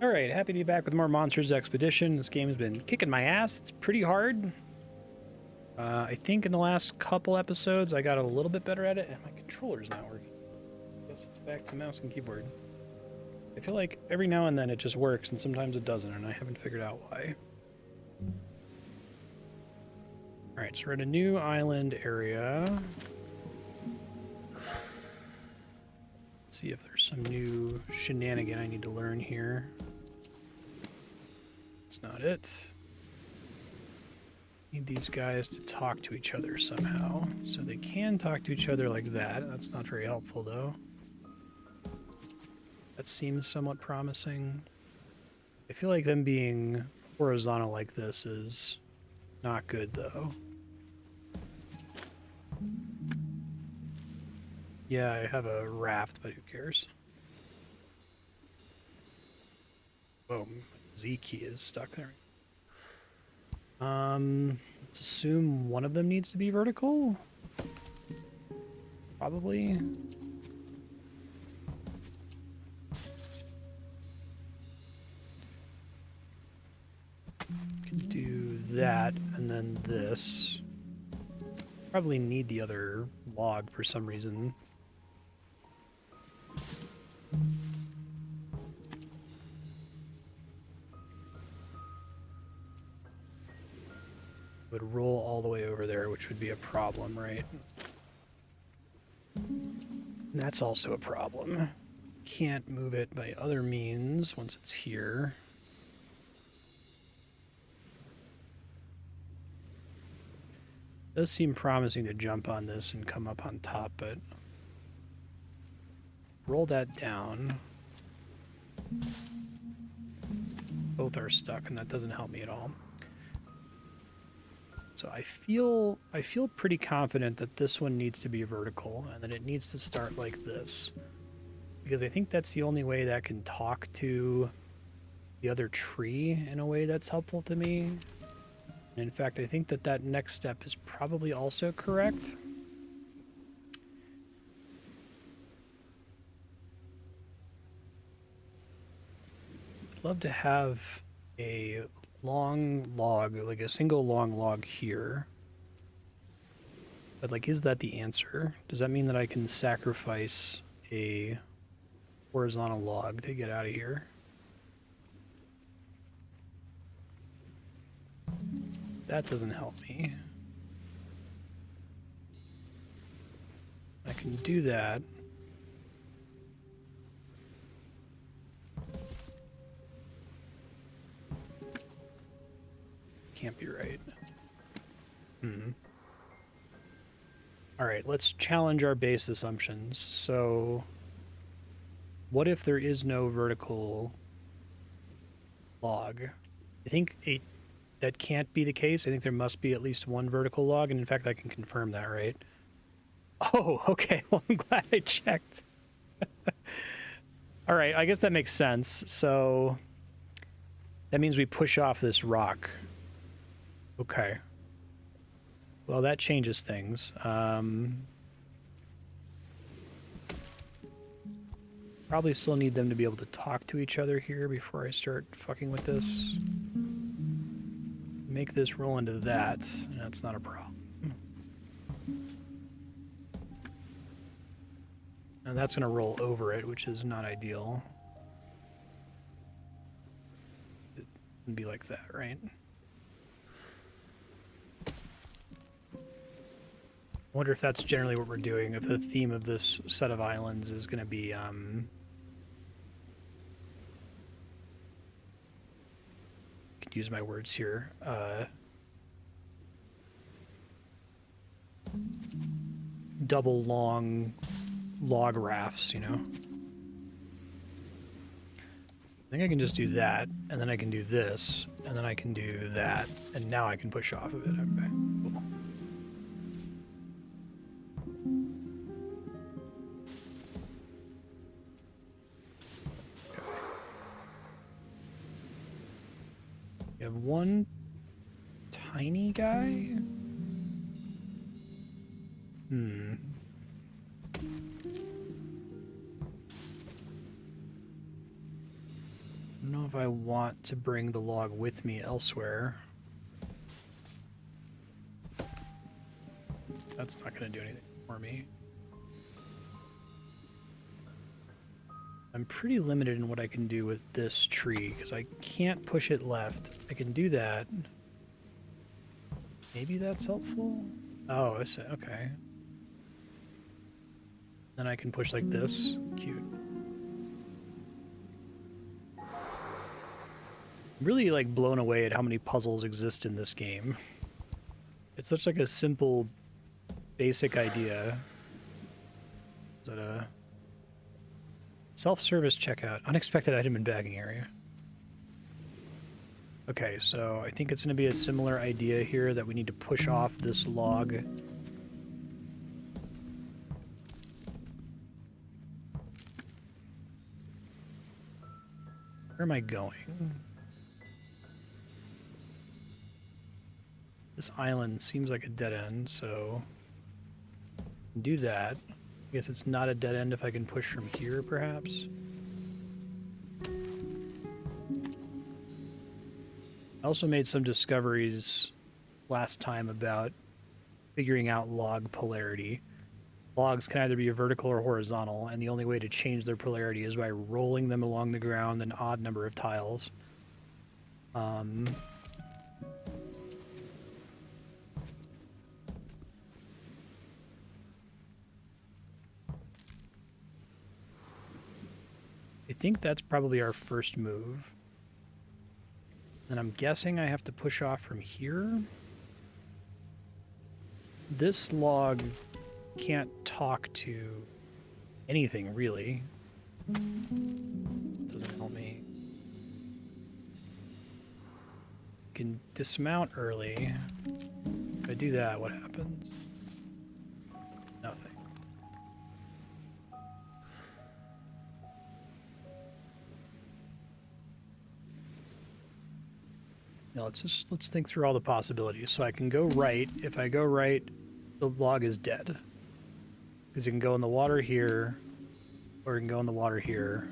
Alright, happy to be back with more Monsters Expedition. This game has been kicking my ass. It's pretty hard. I think in the last couple episodes I got a little bit better at it, and my controller's not working. Guess it's back to mouse and keyboard. I feel like every now and then it just works, and sometimes it doesn't, and I haven't figured out why. Alright, so we're at a new island area. Let's see if there's some new shenanigan I need to learn here. That's not it. Need these guys to talk to each other somehow. So they can talk to each other like that. That's not very helpful, though. That seems somewhat promising. I feel like them being horizontal like this is not good, though. Yeah, I have a raft, but who cares? Oh, Z key is stuck there. Let's assume one of them needs to be vertical. Probably. Could do that, and then this. Probably need the other log for some reason. Would roll all the way over there, which would be a problem, right? And that's also a problem. Can't move it by other means once it's here. Does seem promising to jump on this and come up on top, but roll that down. Both are stuck, and that doesn't help me at all. So I feel pretty confident that this one needs to be vertical and that it needs to start like this. Because I think that's the only way that can talk to the other tree in a way that's helpful to me. And in fact, I think that that next step is probably also correct. I'd love to have a long log, like a single long log here. But like, is that the answer? Does that mean that I can sacrifice a horizontal log to get out of here? That doesn't help me. I can do that. Can't be right. All right, let's challenge our base assumptions. So, what if there is no vertical log? I think that can't be the case. I think there must be at least one vertical log, and in fact, I can confirm that, right? Oh, okay. Well, I'm glad I checked. All right, I guess that makes sense. So, that means we push off this rock. Okay. Well, that changes things. Probably still need them to be able to talk to each other here before I start fucking with this. Make this roll into that, and that's not a problem. And that's going to roll over it, which is not ideal. It would be like that, right? I wonder if that's generally what we're doing, if the theme of this set of islands is going to be, could use my words here, double long log rafts, you know? I think I can just do that, and then I can do this, and then I can do that, and now I can push off of it. Okay, cool. You have one tiny guy? don't know if I want to bring the log with me elsewhere. That's not going to do anything for me. I'm pretty limited in what I can do with this tree, because I can't push it left. I can do that. Maybe that's helpful? Oh, I see. Okay. Then I can push like this. Cute. I'm really like blown away at how many puzzles exist in this game. It's such like a simple, basic idea. Is that a self-service checkout? Unexpected item and bagging area. Okay, so I think it's going to be a similar idea here that we need to push off this log. Where am I going? This island seems like a dead end, so do that. I guess it's not a dead end if I can push from here, perhaps. I also made some discoveries last time about figuring out log polarity. Logs can either be vertical or horizontal, and the only way to change their polarity is by rolling them along the ground an odd number of tiles. I think that's probably our first move. And I'm guessing I have to push off from here. This log can't talk to anything, really. Doesn't help me. Can dismount early. If I do that, what happens? Nothing. Now let's think through all the possibilities. So I can go right. If I go right, the log is dead. Because it can go in the water here, or it can go in the water here,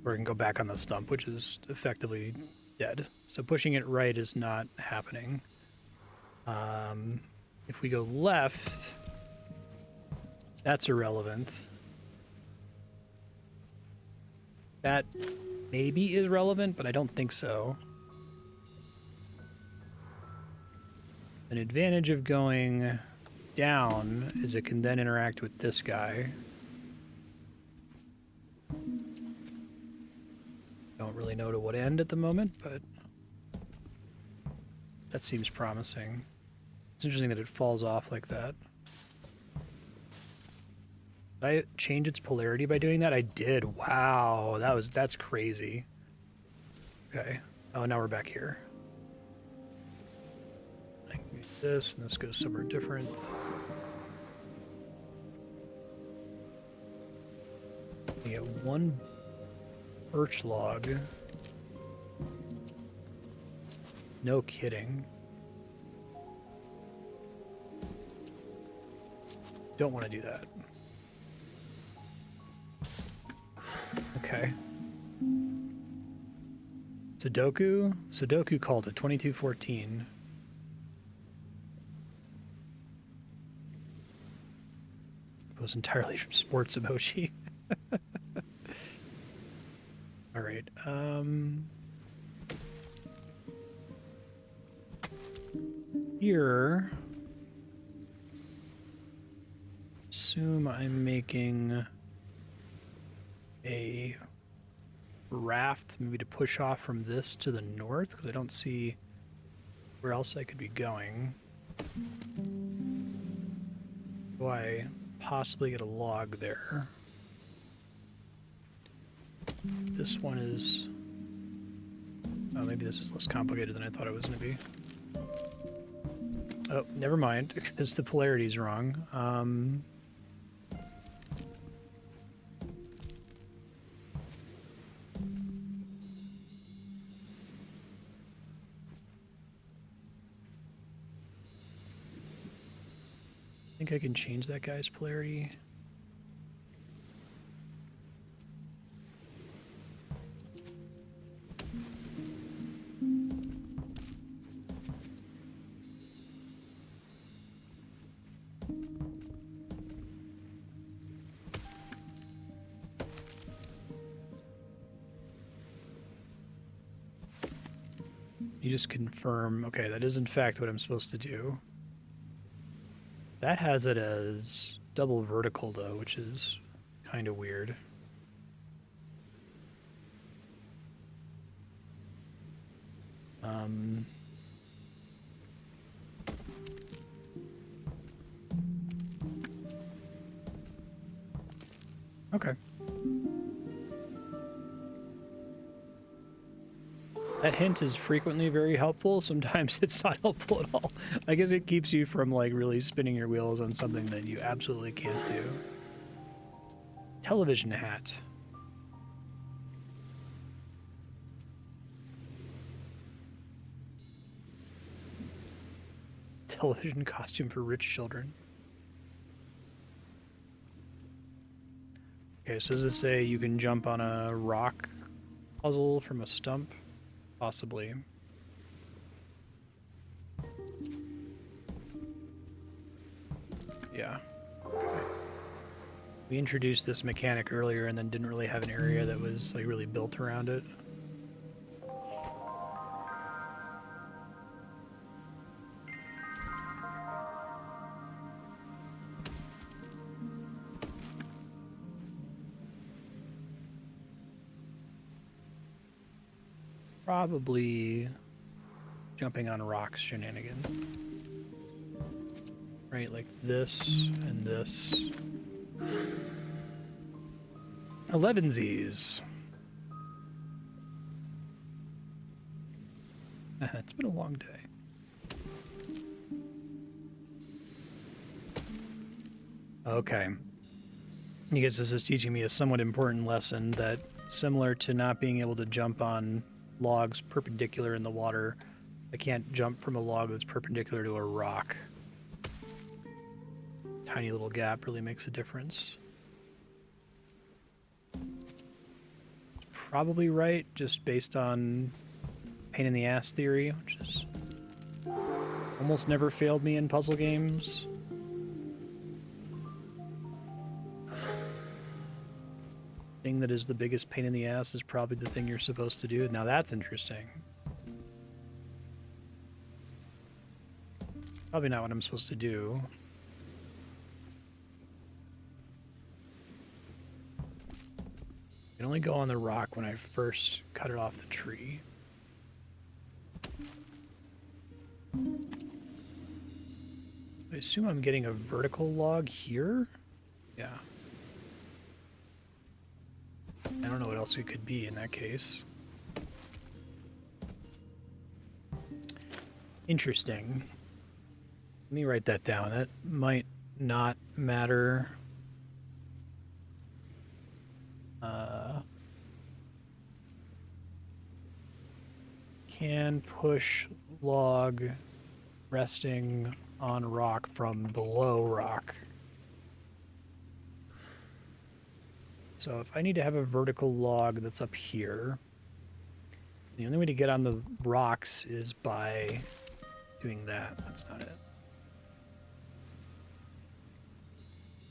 or it can go back on the stump, which is effectively dead. So pushing it right is not happening. If we go left, that's irrelevant. That maybe is relevant, but I don't think so. An advantage of going down is it can then interact with this guy. Don't really know to what end at the moment, but that seems promising. It's interesting that it falls off like that. Did I change its polarity by doing that? I did. Wow, that's crazy. Okay. Oh, now we're back here. I can use this, and this goes somewhere different. I get one birch log. No kidding. Don't want to do that. Okay. Sudoku called it 2214. Goes entirely from sports emoji. All right. Here, assume I'm making a raft, maybe to push off from this to the north, because I don't see where else I could be going. Do I possibly get a log there? This one is... Oh, maybe this is less complicated than I thought it was going to be. Oh, never mind, because the polarity is wrong. I think I can change that guy's polarity. You just confirm, okay, that is in fact what I'm supposed to do. That has it as double vertical though, which is kind of weird. Okay. That hint is frequently very helpful. Sometimes it's not helpful at all. I guess it keeps you from like really spinning your wheels on something that you absolutely can't do. Television hat. Television costume for rich children. Okay, so does it say you can jump on a rock puzzle from a stump? Possibly. Yeah. Okay. We introduced this mechanic earlier and then didn't really have an area that was like really built around it. Probably jumping on rocks shenanigan. Right, like this and this. 11sies. It's been a long day. Okay. I guess this is teaching me a somewhat important lesson that, similar to not being able to jump on logs perpendicular in the water, I can't jump from a log that's perpendicular to a rock. Tiny little gap really makes a difference. It's probably right, just based on pain in the ass theory, which has almost never failed me in puzzle games. Thing that is the biggest pain in the ass is probably the thing you're supposed to do. Now that's interesting. Probably not what I'm supposed to do. I can only go on the rock when I first cut it off the tree. I assume I'm getting a vertical log here? Yeah. I don't know what else it could be in that case. Interesting. Let me write that down. That might not matter. Can push log resting on rock from below rock. So if I need to have a vertical log that's up here, the only way to get on the rocks is by doing that. That's not it.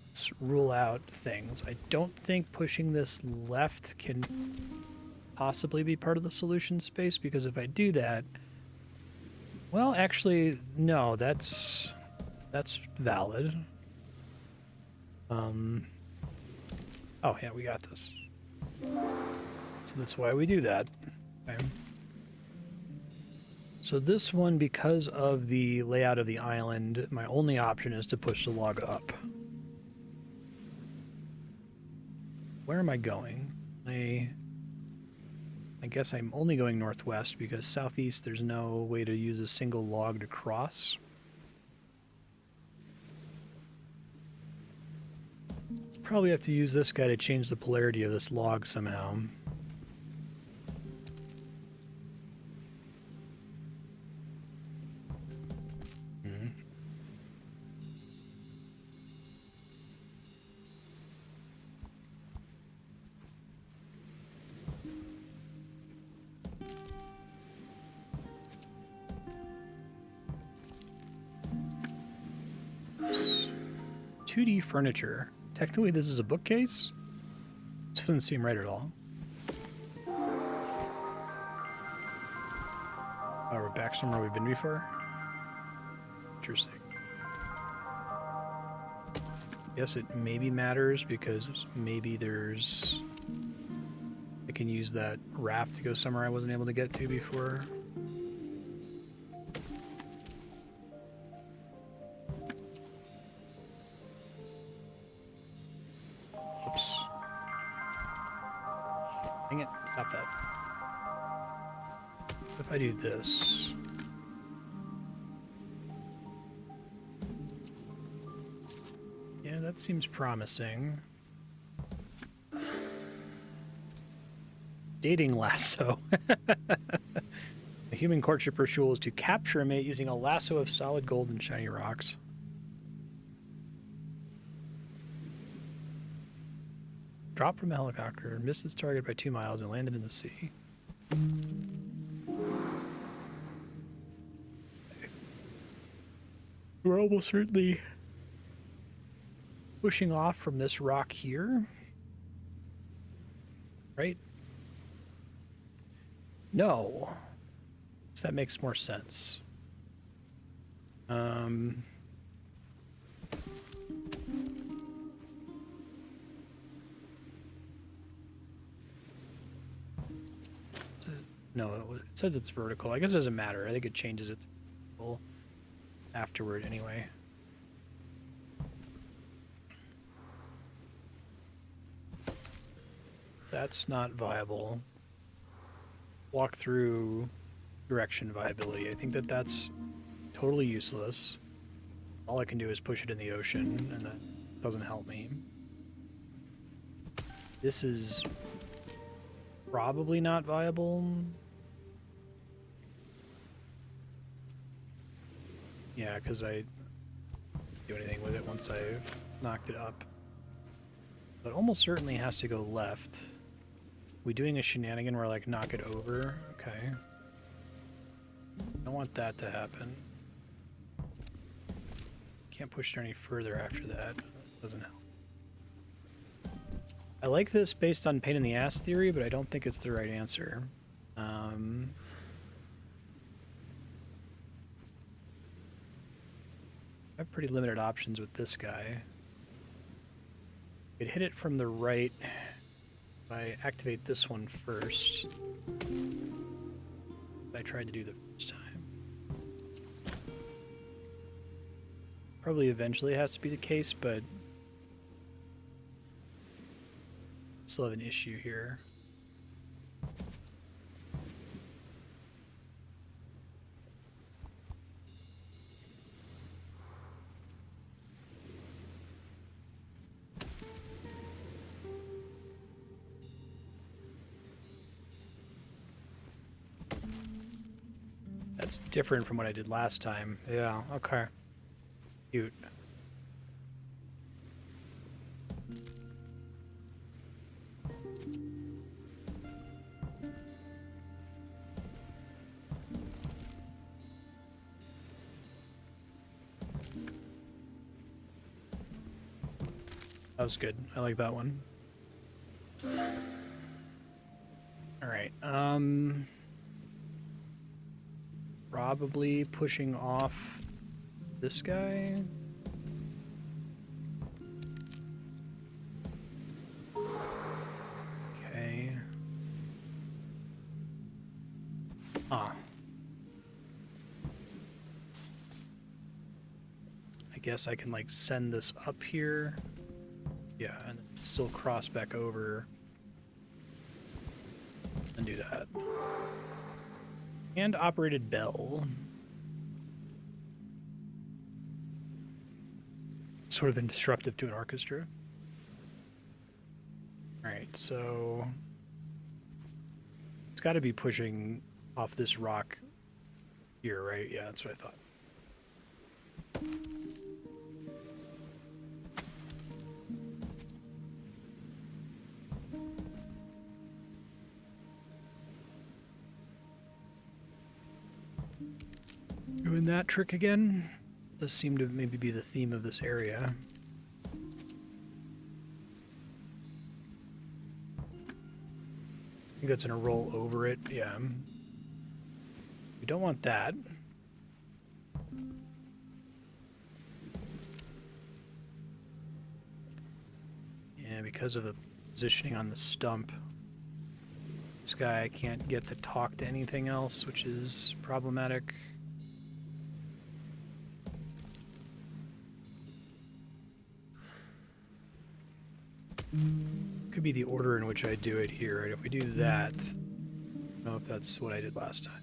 Let's rule out things. I don't think pushing this left can possibly be part of the solution space, because if I do that, well, actually, no, that's valid. Oh, yeah, we got this. So that's why we do that. Okay. So this one, because of the layout of the island, my only option is to push the log up. Where am I going? I guess I'm only going northwest, because southeast there's no way to use a single log to cross. Probably have to use this guy to change the polarity of this log somehow. Yes. 2D furniture. Technically, this is a bookcase? This doesn't seem right at all. Oh, we're back somewhere we've been before? Interesting. Yes, it maybe matters because maybe there's... I can use that raft to go somewhere I wasn't able to get to before. Oops. Dang it, stop that. What if I do this? Yeah, that seems promising. Dating lasso. A human courtship ritual is to capture a mate using a lasso of solid gold and shiny rocks. Dropped from a helicopter, missed its target by 2 miles, and landed in the sea. We're almost certainly pushing off from this rock here. Right? No. So that makes more sense. No, it says it's vertical. I guess it doesn't matter. I think it changes it to vertical afterward anyway. That's not viable. Walk through direction viability. I think that that's totally useless. All I can do is push it in the ocean, and that doesn't help me. This is probably not viable. Yeah, because I do anything with it once I've knocked it up. But almost certainly has to go left. We doing a shenanigan where I like knock it over? Okay. Don't want that to happen. Can't push it any further after that. Doesn't help. I like this based on pain in the ass theory, but I don't think it's the right answer. I have pretty limited options with this guy. Could hit it from the right if I activate this one first. I tried to do the first time. Probably eventually has to be the case, but still have an issue here. That's different from what I did last time. Yeah, okay. Cute. That was good. I like that one. All right. Probably pushing off this guy. Okay. I guess I can like send this up here. Yeah, and still cross back over and do that. And operated bell. Sort of been disruptive to an orchestra. Alright, so it's got to be pushing off this rock here, right? Yeah, that's what I thought. Doing that trick again. Does seem to maybe be the theme of this area. I think that's gonna roll over it, yeah. We don't want that. Yeah, because of the positioning on the stump, this guy can't get to talk to anything else, which is problematic. Could be the order in which I do it here, right? If we do that, I don't know if that's what I did last time.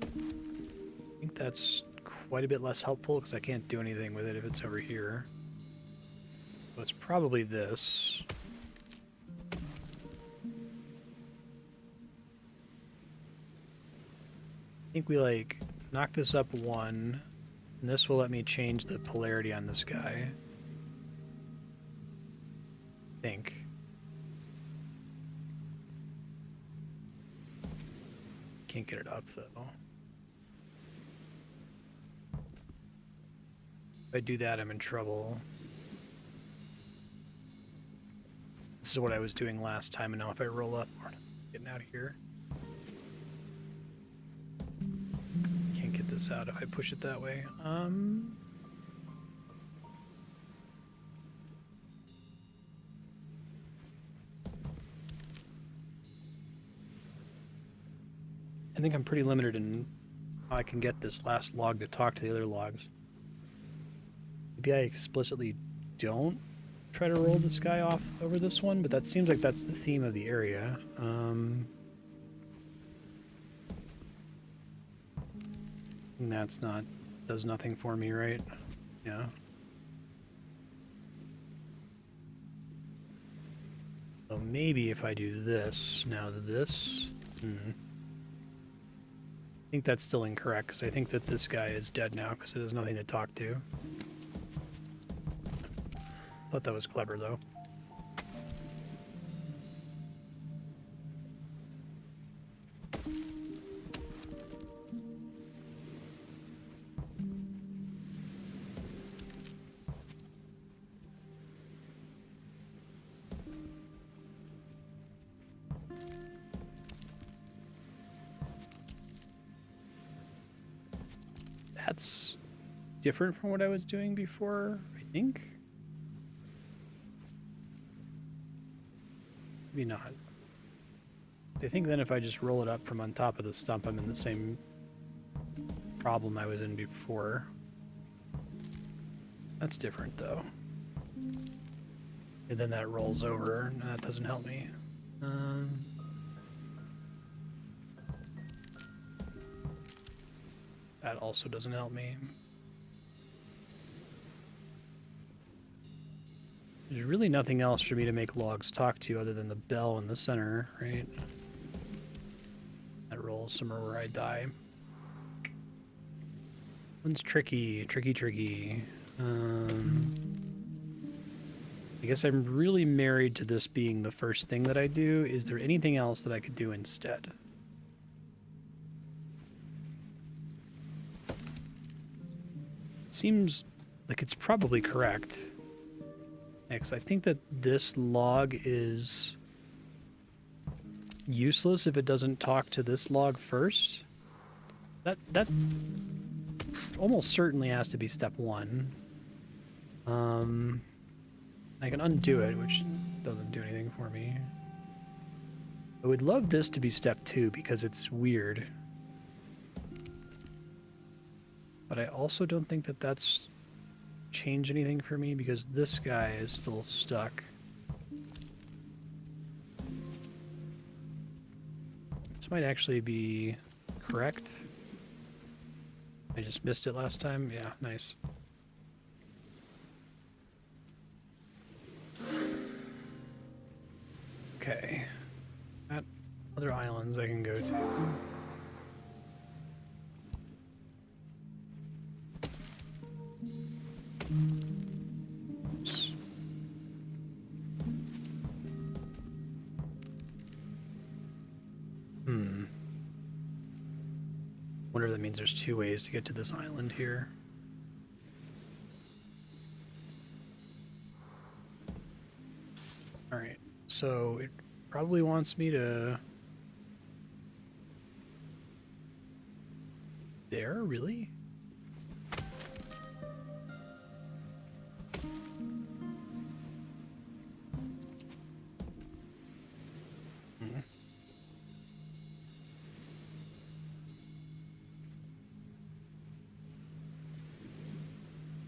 I think that's quite a bit less helpful because I can't do anything with it if it's over here. So it's probably this. I think we like knock this up one, and this will let me change the polarity on this guy. I think. Can't get it up though. If I do that, I'm in trouble. This is what I was doing last time, and now if I roll up, we're getting out of here. Can't get this out if I push it that way. I think I'm pretty limited in how I can get this last log to talk to the other logs. Maybe I explicitly don't try to roll this guy off over this one, but that seems like that's the theme of the area. And that's not, does nothing for me, right? Yeah. So maybe if I do this, now this, I think that's still incorrect, because I think that this guy is dead now, because it has nothing to talk to. Thought that was clever, though. That's different from what I was doing before, I think. Maybe not. I think then if I just roll it up from on top of the stump, I'm in the same problem I was in before. That's different, though. And then that rolls over, and that doesn't help me. That also doesn't help me. There's really nothing else for me to make logs talk to other than the bell in the center, right? That rolls somewhere where I die. One's tricky, tricky. I guess I'm really married to this being the first thing that I do. Is there anything else that I could do instead? Seems like it's probably correct. Because I think that this log is useless if it doesn't talk to this log first. That almost certainly has to be step one. I can undo it, which doesn't do anything for me. I would love this to be step two because it's weird. But I also don't think that that's changed anything for me because this guy is still stuck. This might actually be correct. I just missed it last time. Yeah, nice. Okay. Got other islands I can go to. Oops. Wonder if that means there's two ways to get to this island here. Alright, so it probably wants me to there, really? Hmm.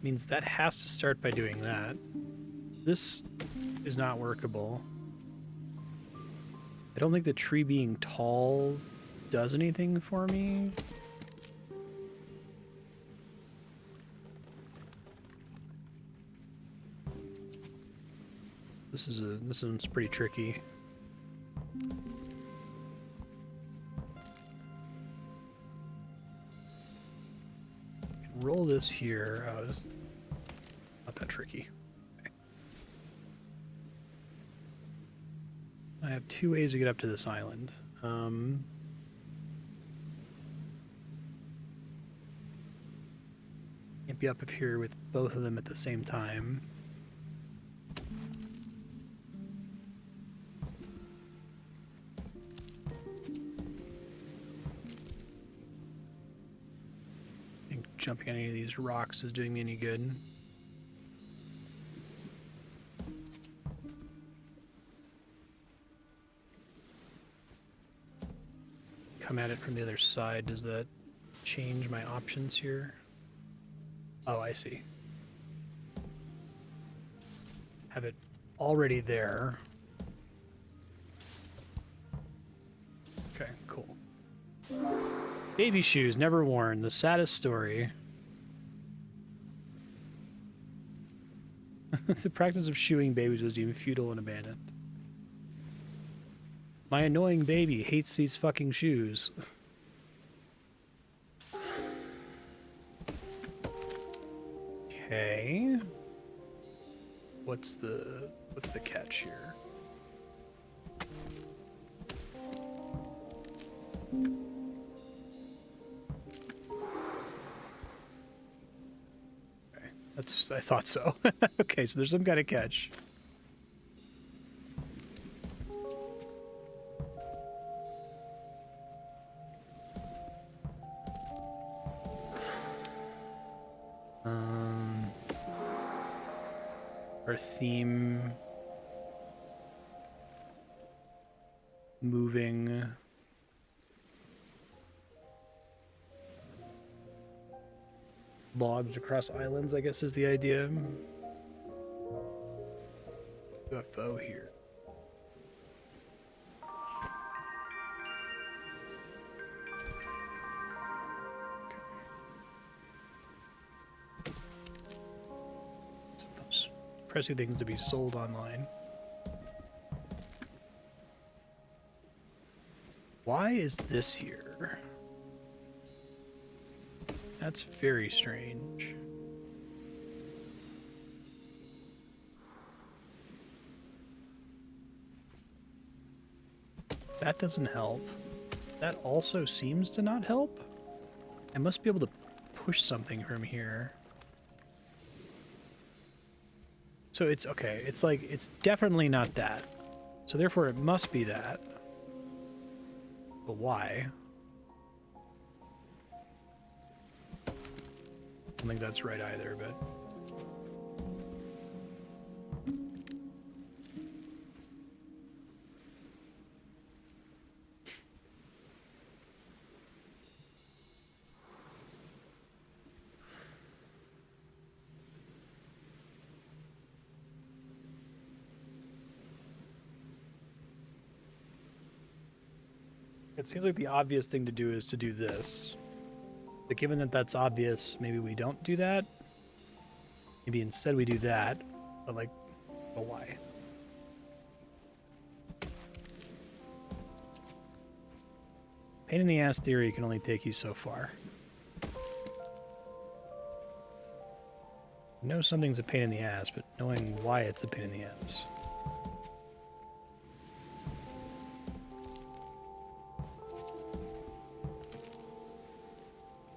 Means that has to start by doing that. This is not workable. I don't think the tree being tall does anything for me. This one's pretty tricky. Roll this here. Oh, it's not that tricky. Okay. I have two ways to get up to this island. Can't be up here with both of them at the same time. I think jumping on any of these rocks is doing me any good. Come at it from the other side. Does that change my options here? Oh, I see. Have it already there. Okay, cool. Baby shoes, never worn. The saddest story. The practice of shoeing babies was deemed futile and abandoned. My annoying baby hates these fucking shoes. Okay. What's the catch here? Okay, I thought so. Okay, so there's some kind of catch. Our theme moving logs across islands, I guess, is the idea. UFO here. Impressive things to be sold online. Why is this here? That's very strange. That doesn't help. That also seems to not help. I must be able to push something from here. So it's okay. It's like, it's definitely not that. So therefore it must be that. But why? I don't think that's right either, but... It seems like the obvious thing to do is to do this. But given that that's obvious, maybe we don't do that. Maybe instead we do that. But like, but why? Pain in the ass theory can only take you so far. You know something's a pain in the ass, but knowing why it's a pain in the ass.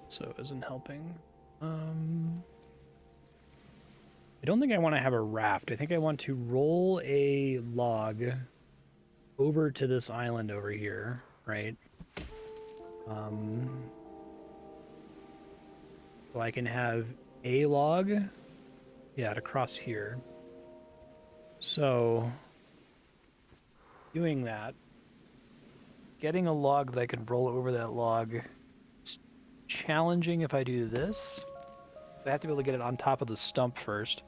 So isn't helping. I don't think I want to have a raft. I think I want to roll a log over to this island over here, right? So I can have a log, yeah, to cross here. So doing that, getting a log that I can roll over that log, it's challenging if I do this. I have to be able to get it on top of the stump first,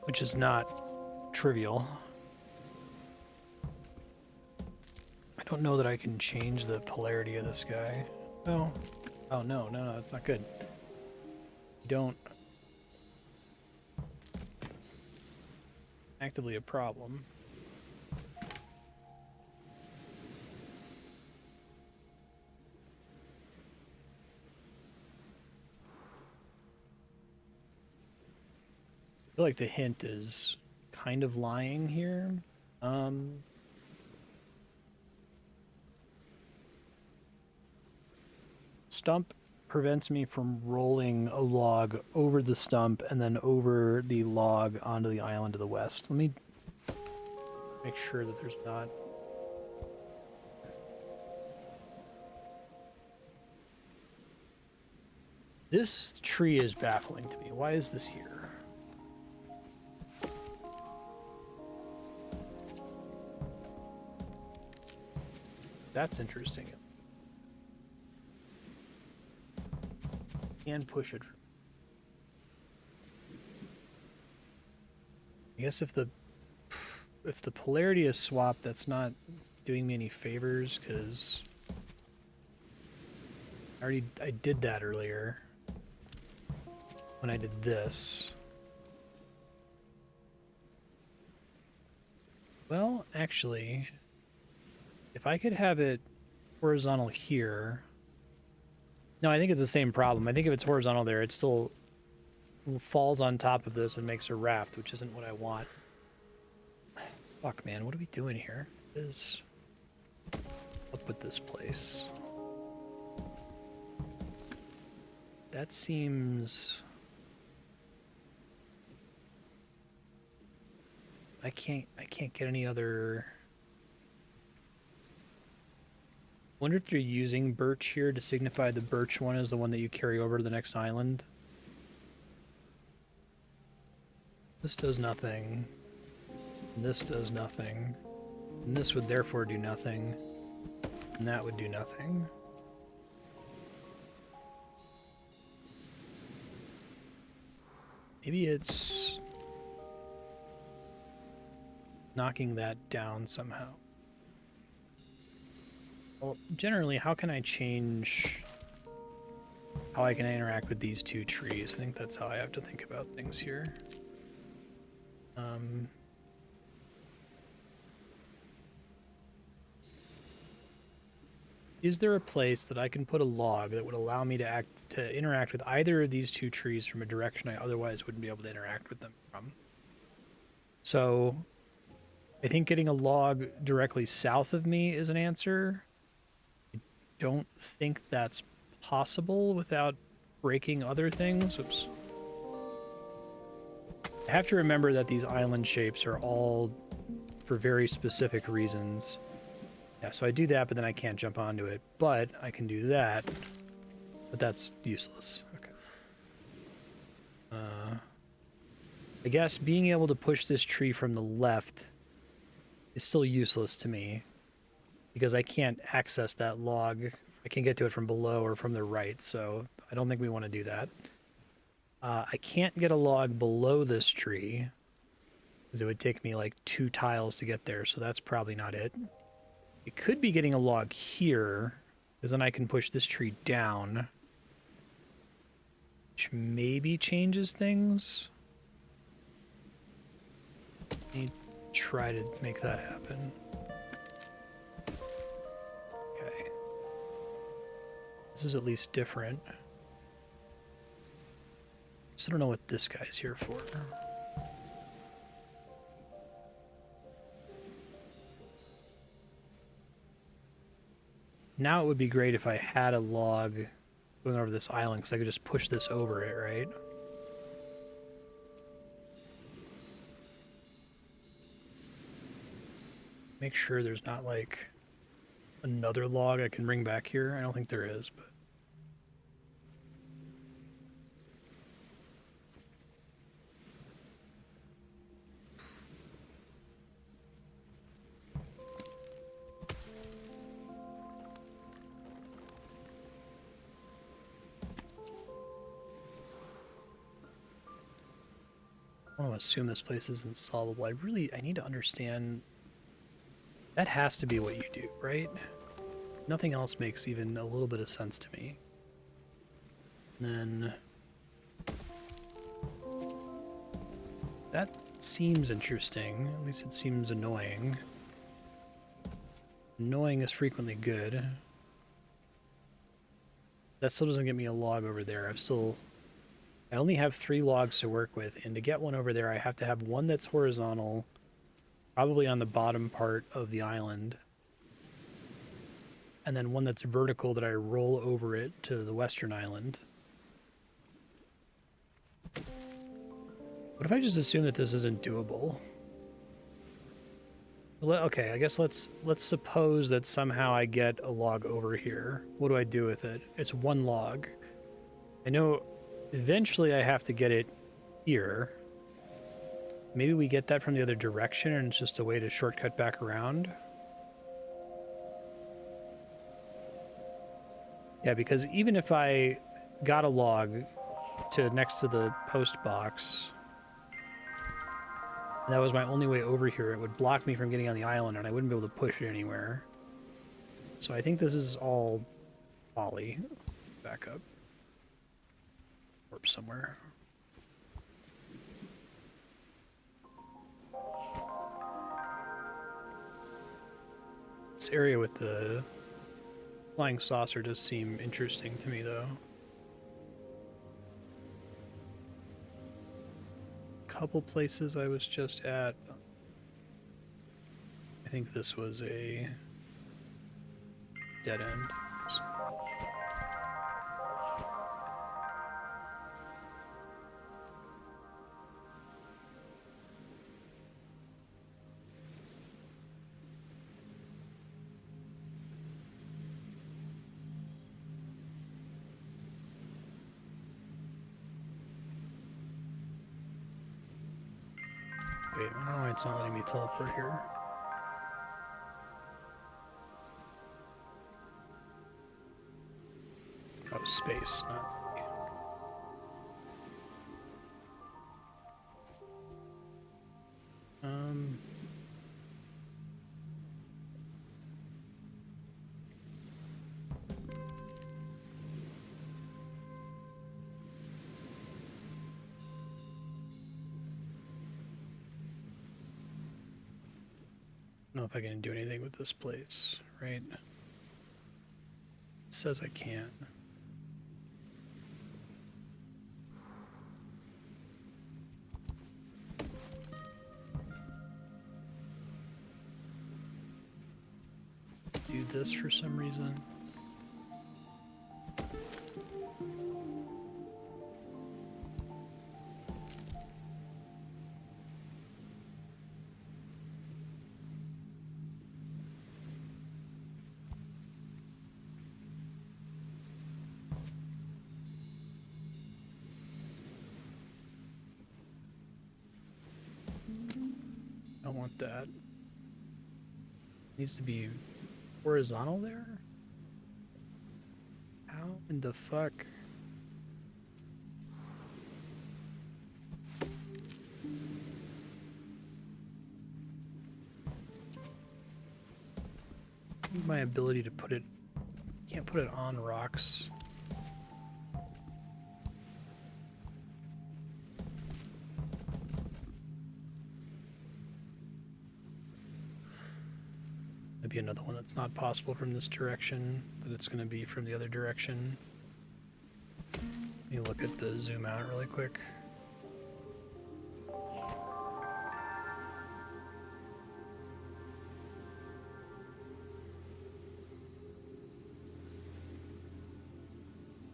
which is not trivial. I don't know that I can change the polarity of this guy. No. Oh, no, that's not good. You don't. Actively a problem. I feel like the hint is kind of lying here. Stump prevents me from rolling a log over the stump and then over the log onto the island to the west. Let me make sure that there's not... This tree is baffling to me. Why is this here? That's interesting. And push it. I guess if the polarity is swapped, that's not doing me any favors because I did that earlier when I did this. Well, actually, if I could have it horizontal here. No, I think it's the same problem. I think if it's horizontal there, it still falls on top of this and makes a raft, which isn't what I want. Fuck, man, what are we doing here? What is up with this place? That seems... I can't get any other... Wonder if they're using birch here to signify the birch one is the one that you carry over to the next island. This does nothing. And this does nothing. And this would therefore do nothing. And that would do nothing. Maybe it's knocking that down somehow. Well, generally, how can I change how I can interact with these two trees? I think that's how I have to think about things here. Is there a place that I can put a log that would allow me to interact with either of these two trees from a direction I otherwise wouldn't be able to interact with them from? So, I think getting a log directly south of me is an answer. I don't think that's possible without breaking other things. Oops. I have to remember that these island shapes are all for very specific reasons. Yeah, so I do that, but then I can't jump onto it. But I can do that, but that's useless. Okay. I guess being able to push this tree from the left is still useless to me because I can't access that log. I can get to it from below or from the right, so I don't think we want to do that. I can't get a log below this tree because it would take me like 2 tiles to get there, so that's probably not it. It could be getting a log here, because then I can push this tree down, which maybe changes things. Let me try to make that happen. Okay. This is at least different. Just don't know what this guy's here for. Now it would be great if I had a log going over this island, because I could just push this over it, right? Make sure there's not, like, another log I can bring back here. I don't think there is, but... I want to assume this place is insolvable. I need to understand. That has to be what you do, right? Nothing else makes even a little bit of sense to me. And then that seems interesting. At least it seems annoying. Annoying is frequently good. That still doesn't get me a log over there. I only have 3 logs to work with, and to get one over there, I have to have one that's horizontal, probably on the bottom part of the island, and then one that's vertical that I roll over it to the western island. What if I just assume that this isn't doable? Okay, I guess let's suppose that somehow I get a log over here. What do I do with it? It's 1 log. I know eventually I have to get it here. Maybe we get that from the other direction and it's just a way to shortcut back around. Yeah, because even if I got a log to next to the post box, and that was my only way over here, it would block me from getting on the island and I wouldn't be able to push it anywhere. So I think this is all folly. Back up. Warp somewhere. This area with the flying saucer does seem interesting to me, though. Couple places I was just at. I think this was a dead end. Wait, I don't know why it's not letting me teleport here. Oh, space, not sea. I don't know if I can do anything with this place, right? It says I can't. Do this for some reason. I don't want that. Needs to be horizontal there? How in the fuck? I think my ability to put it, can't put it on rocks. Maybe another one that's not possible from this direction, that it's going to be from the other direction. Let me look at the zoom out really quick.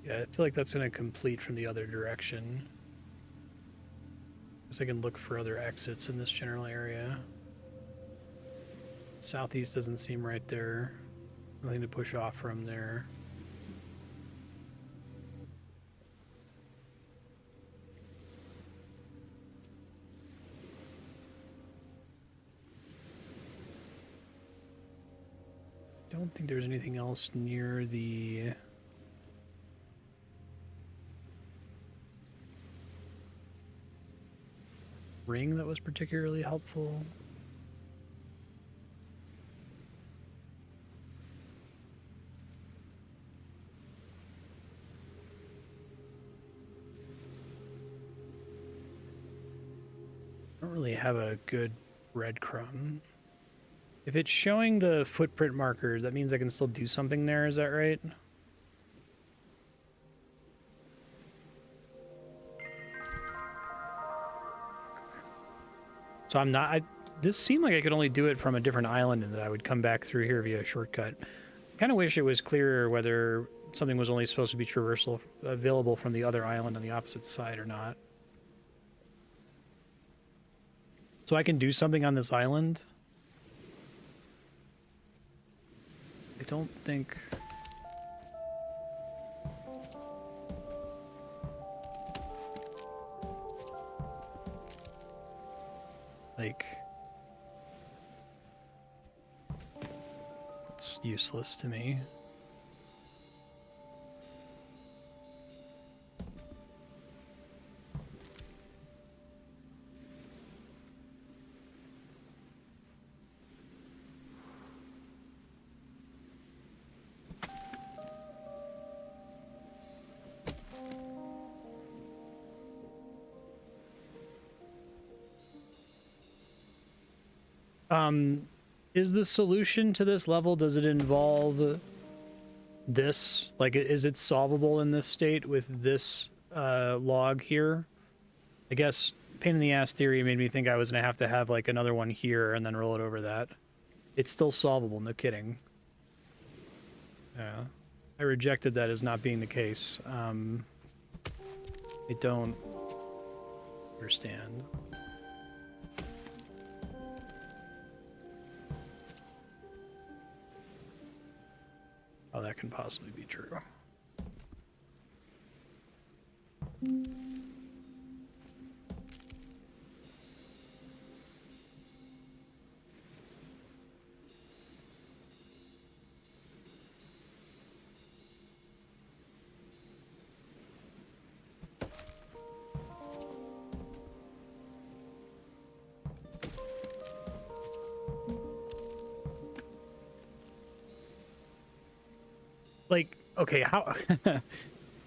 Yeah, I feel like that's going to complete from the other direction. Because I can look for other exits in this general area. Southeast doesn't seem right there. Nothing to push off from there. Don't think there's anything else near the... ring that was particularly helpful. I don't really have a good breadcrumb. If it's showing the footprint markers, that means I can still do something there, is that right? So I'm not... this seemed like I could only do it from a different island and that I would come back through here via a shortcut. I kind of wish it was clearer whether something was only supposed to be traversal available from the other island on the opposite side or not. So I can do something on this island. I don't think... like... it's useless to me. Is the solution to this level, does it involve this? Like, is it solvable in this state with this log here? I guess pain in the ass theory made me think I was gonna have to have like another one here and then roll it over that. It's still solvable, no kidding. Yeah, I rejected that as not being the case. I don't understand. Oh, that can possibly be true. Like, okay, how...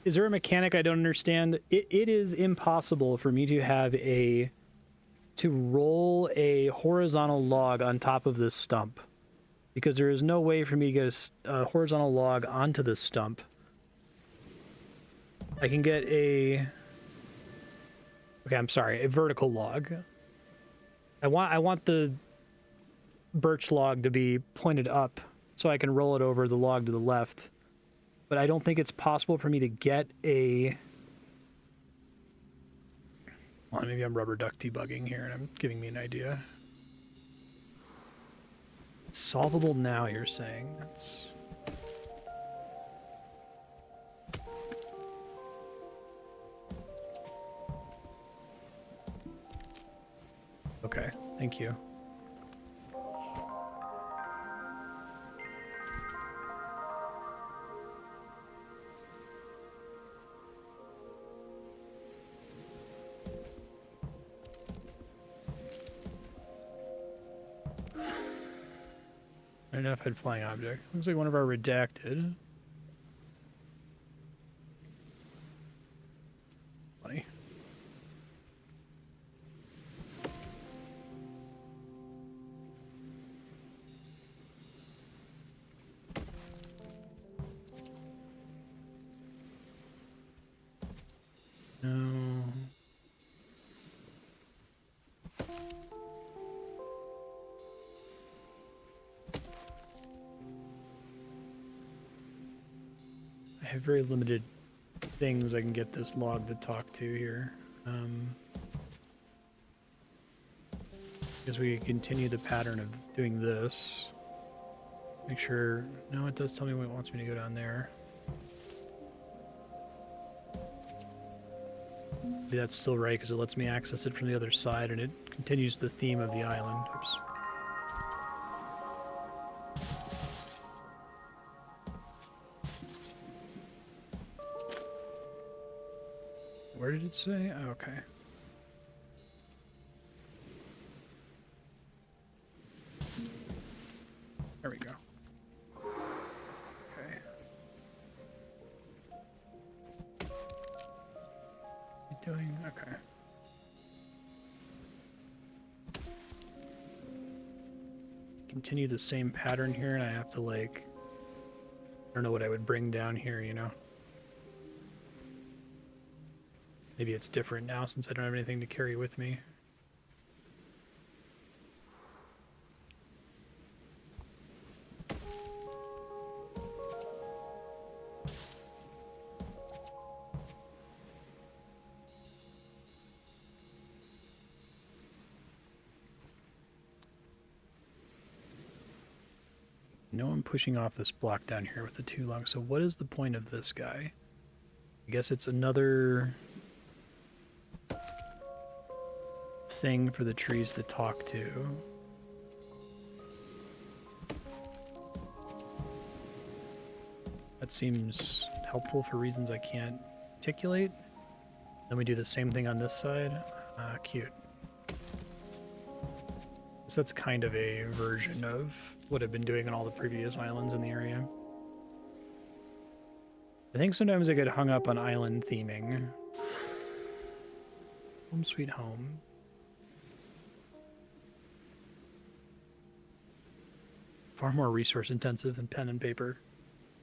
is there a mechanic I don't understand? It is impossible for me to have to roll a horizontal log on top of this stump, because there is no way for me to get a horizontal log onto this stump. I can get a... okay, I'm sorry, a vertical log. I want the birch log to be pointed up so I can roll it over the log to the left. But I don't think it's possible for me to get a... well, maybe I'm rubber duck debugging here and I'm giving me an idea. It's solvable now, you're saying? That's... okay, thank you. Identified flying object. Looks like one of our redacted. Funny. No. I have very limited things I can get this log to talk to here. Guess we can continue the pattern of doing this. Make sure... no, it does tell me when it wants me to go down there. Maybe that's still right because it lets me access it from the other side and it continues the theme of the island. Oops. Where did it say? Oh, okay. There we go. Okay. You doing? Okay. Continue the same pattern here, and I have to, like, I don't know what I would bring down here, you know? Maybe it's different now since I don't have anything to carry with me. No, I'm pushing off this block down here with the too long. So what is the point of this guy? I guess it's another thing for the trees to talk to. That seems helpful for reasons I can't articulate. Then we do the same thing on this side. Cute. So that's kind of a version of what I've been doing on all the previous islands in the area. I think sometimes I get hung up on island theming. Home sweet home. Far more resource intensive than pen and paper.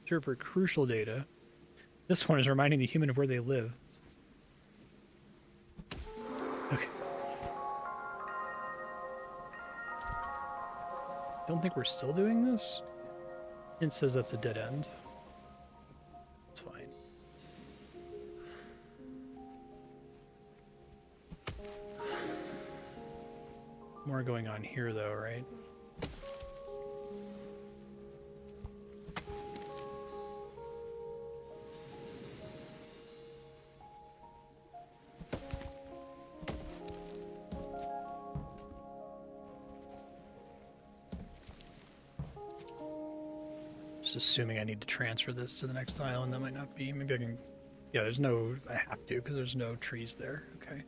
Sure, for crucial data. This one is reminding the human of where they live. Okay. Don't think we're still doing this? It says that's a dead end. It's fine. More going on here though, right? Just assuming I need to transfer this to the next island. That might not be. Maybe I can. Yeah, there's no. I have to because there's no trees there. Okay.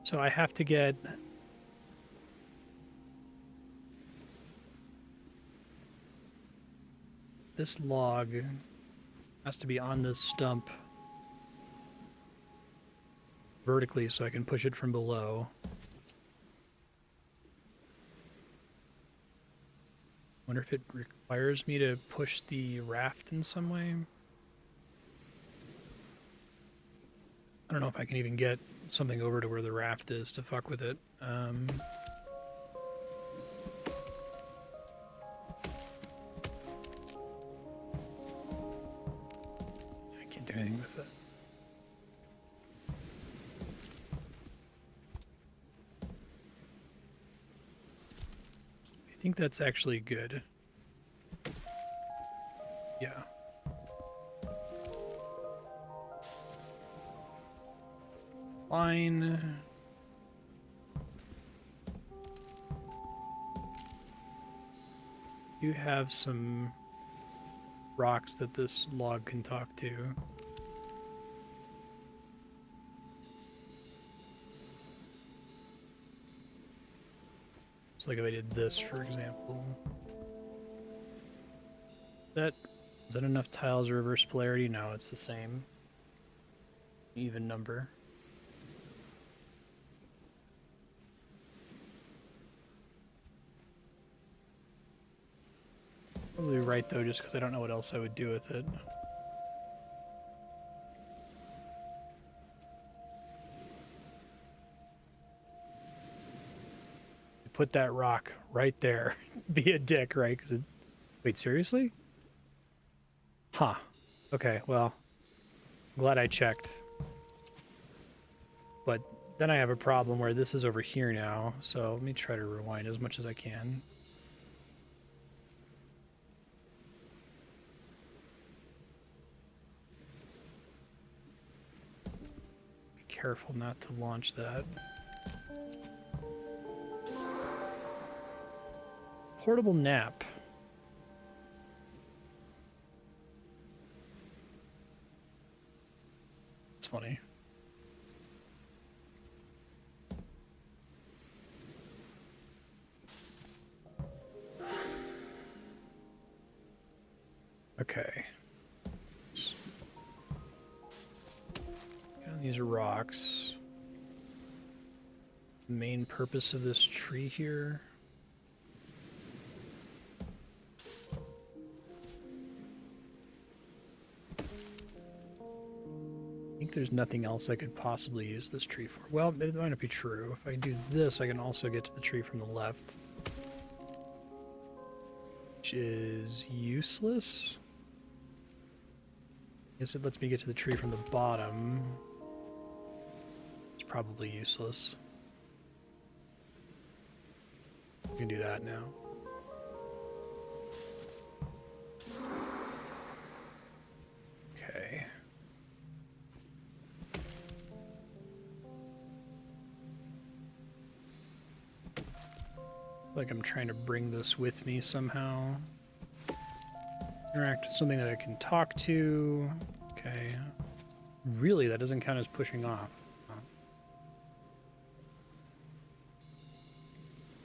So I have to get. This log has to be on this stump vertically so I can push it from below. Wonder if it requires me to push the raft in some way. I don't know if I can even get something over to where the raft is to fuck with it. I can't do anything with it. I think that's actually good. Yeah. Fine. You have some rocks that this log can talk to. It's like if I did this, for example. Is that enough tiles or reverse polarity? No, it's the same. Even number. Probably right though, just because I don't know what else I would do with it. Put that rock right there. Be a dick, right? Because it. Wait, seriously? Huh. Okay, well, glad I checked. But then I have a problem where this is over here now, so let me try to rewind as much as I can. Be careful not to launch that. Portable nap. It's funny. Okay. Get on these rocks. The main purpose of this tree here. I think there's nothing else I could possibly use this tree for. Well, it might not be true. If I do this, I can also get to the tree from the left. Which is useless. I guess it lets me get to the tree from the bottom. It's probably useless. We can do that now. Okay. Like I'm trying to bring this with me somehow. Interact with something that I can talk to. Okay. Really, that doesn't count as pushing off. Huh.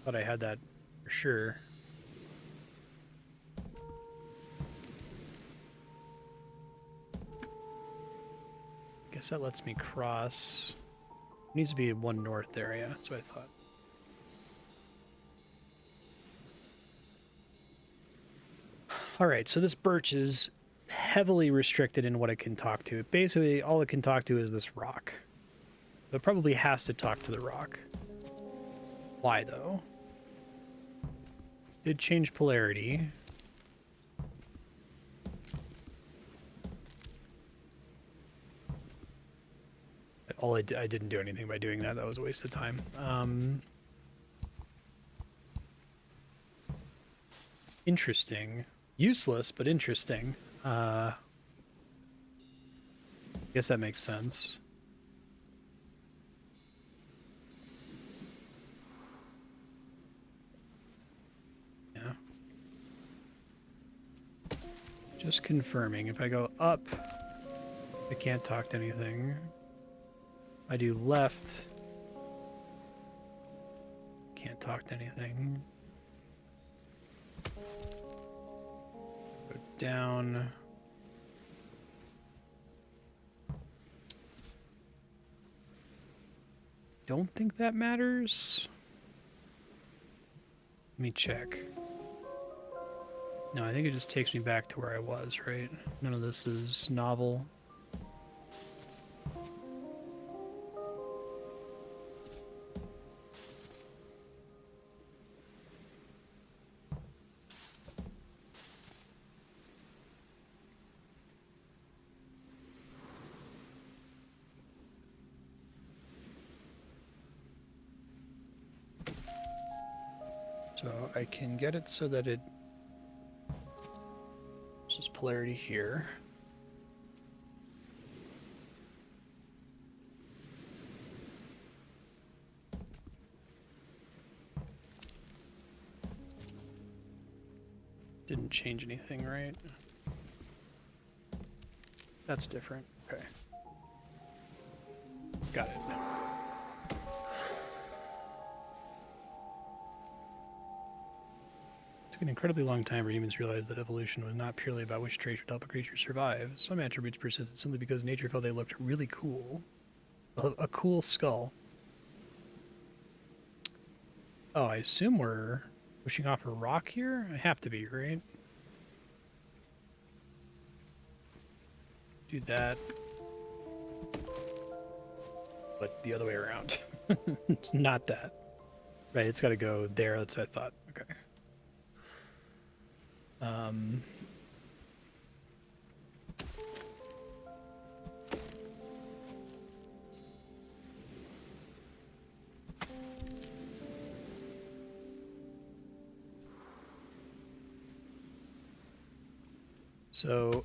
Thought I had that for sure. Guess that lets me cross. It needs to be one north there, yeah, that's what I thought. Alright, so this birch is heavily restricted in what it can talk to. Basically, all it can talk to is this rock. It probably has to talk to the rock. Why, though? Did change polarity. I didn't do anything by doing that. That was a waste of time. Interesting. Useless, but interesting. Guess that makes sense. Yeah. Just confirming. If I go up, I can't talk to anything. I do left, can't talk to anything. Go down. Don't think that matters. Let me check. No, I think it just takes me back to where I was, right? None of this is novel. So I can get it so that it... This is polarity here. Didn't change anything, right? That's different. Okay. Got it. Took an incredibly long time for humans to realize that evolution was not purely about which traits would help a creature survive. Some attributes persisted simply because nature felt they looked really cool. A cool skull. Oh, I assume we're pushing off a rock here? I have to be, right? Do that. But the other way around. It's not that. Right, it's got to go there. That's what I thought. Okay. So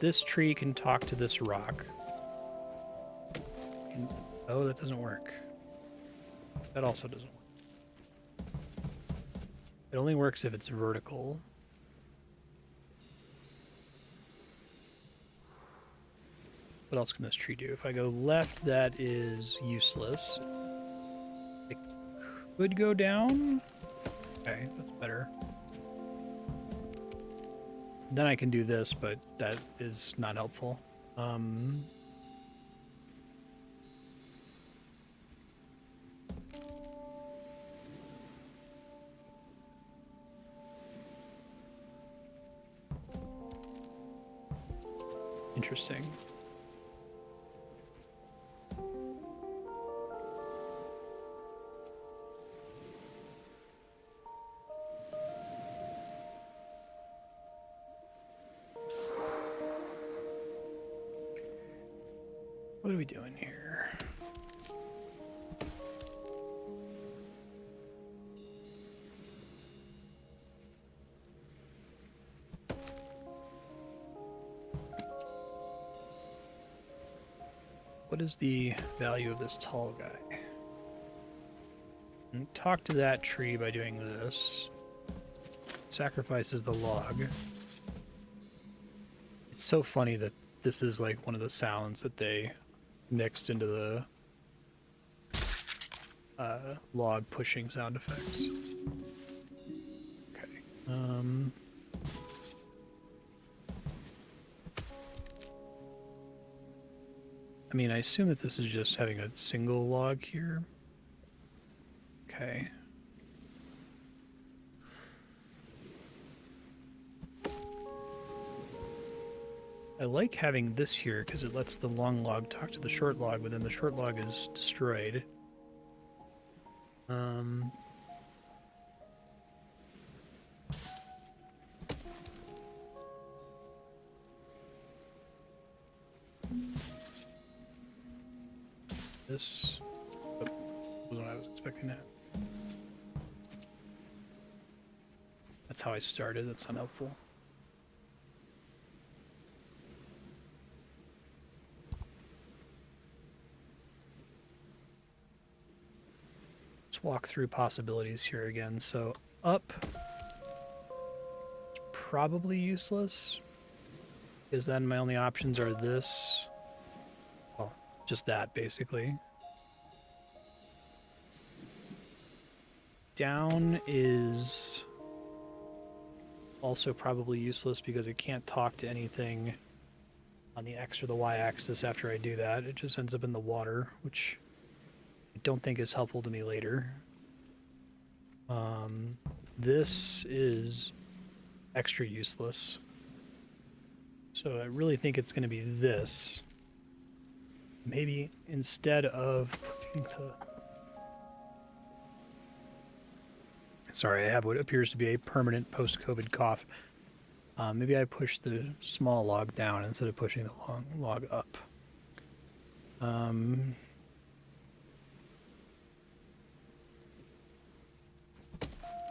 this tree can talk to this rock. Oh, that doesn't work. That also doesn't work. It only works if it's vertical. What else can this tree do? If I go left, that is useless. It could go down. Okay, that's better. Then I can do this, but that is not helpful. Interesting. What are we doing here? What is the value of this tall guy? And talk to that tree by doing this. Sacrifices the log. It's so funny that this is like one of the sounds that they mixed into the log pushing sound effects. Okay. I mean, I assume that this is just having a single log here. Okay. I like having this here because it lets the long log talk to the short log, but then the short log is destroyed. This wasn't what I was expecting that. That's how I started. That's unhelpful. Let's walk through possibilities here again. So up, it's probably useless, because then my only options are this. Well, just that, basically. Down is also probably useless because it can't talk to anything on the X or the Y axis after I do that. It just ends up in the water, which I don't think is helpful to me later. This is extra useless. So I really think it's going to be this. Maybe instead of pushing the... Sorry, I have what appears to be a permanent post-COVID cough. Maybe I push the small log down instead of pushing the long log up.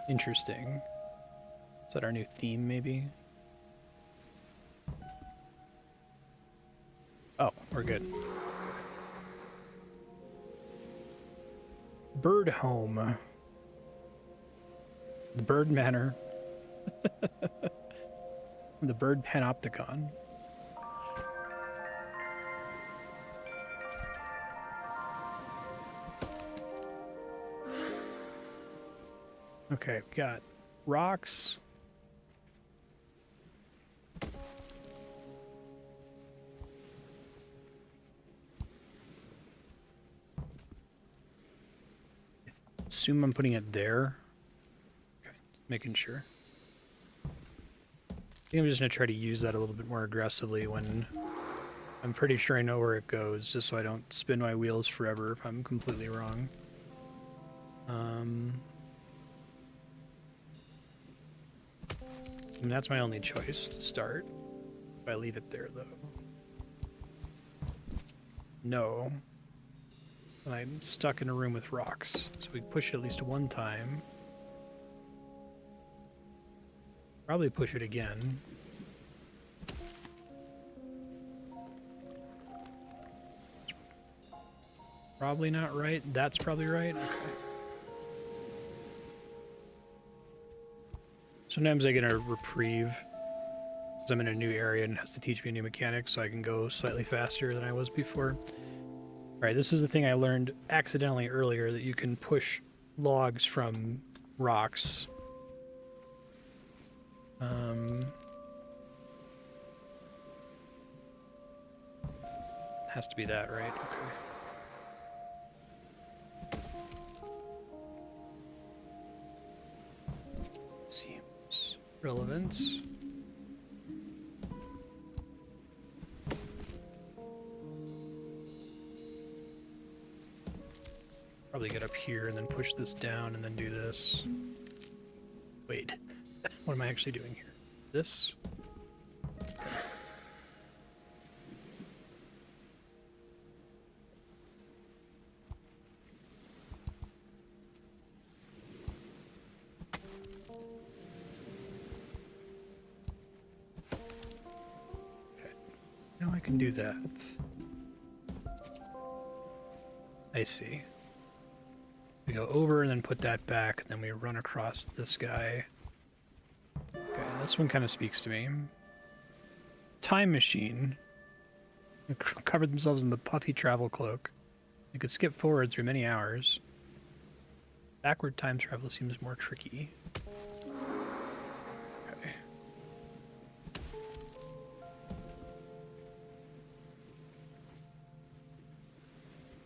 Interesting. Is that our new theme, maybe? Oh, we're good. Bird home. The Bird Manor. The Bird Panopticon. Okay, we got rocks. Assume I'm putting it there. Okay, making sure. I think I'm just going to try to use that a little bit more aggressively when I'm pretty sure I know where it goes, just so I don't spin my wheels forever if I'm completely wrong. And that's my only choice to start. If I leave it there, though. No. And I'm stuck in a room with rocks. So we push it at least one time. Probably push it again. Probably not right. That's probably right. Okay. Sometimes I get a reprieve because I'm in a new area and it has to teach me a new mechanic so I can go slightly faster than I was before. Alright, this is the thing I learned accidentally earlier, that you can push logs from rocks. Has to be that, right? Okay. Seems relevant. Probably get up here and then push this down and then do this. Wait, what am I actually doing here? This? Okay, now I can do that. I see. We go over and then put that back, and then we run across this guy. Okay, this one kind of speaks to me. Time machine. They covered themselves in the puffy travel cloak. They could skip forward through many hours. Backward time travel seems more tricky. Okay.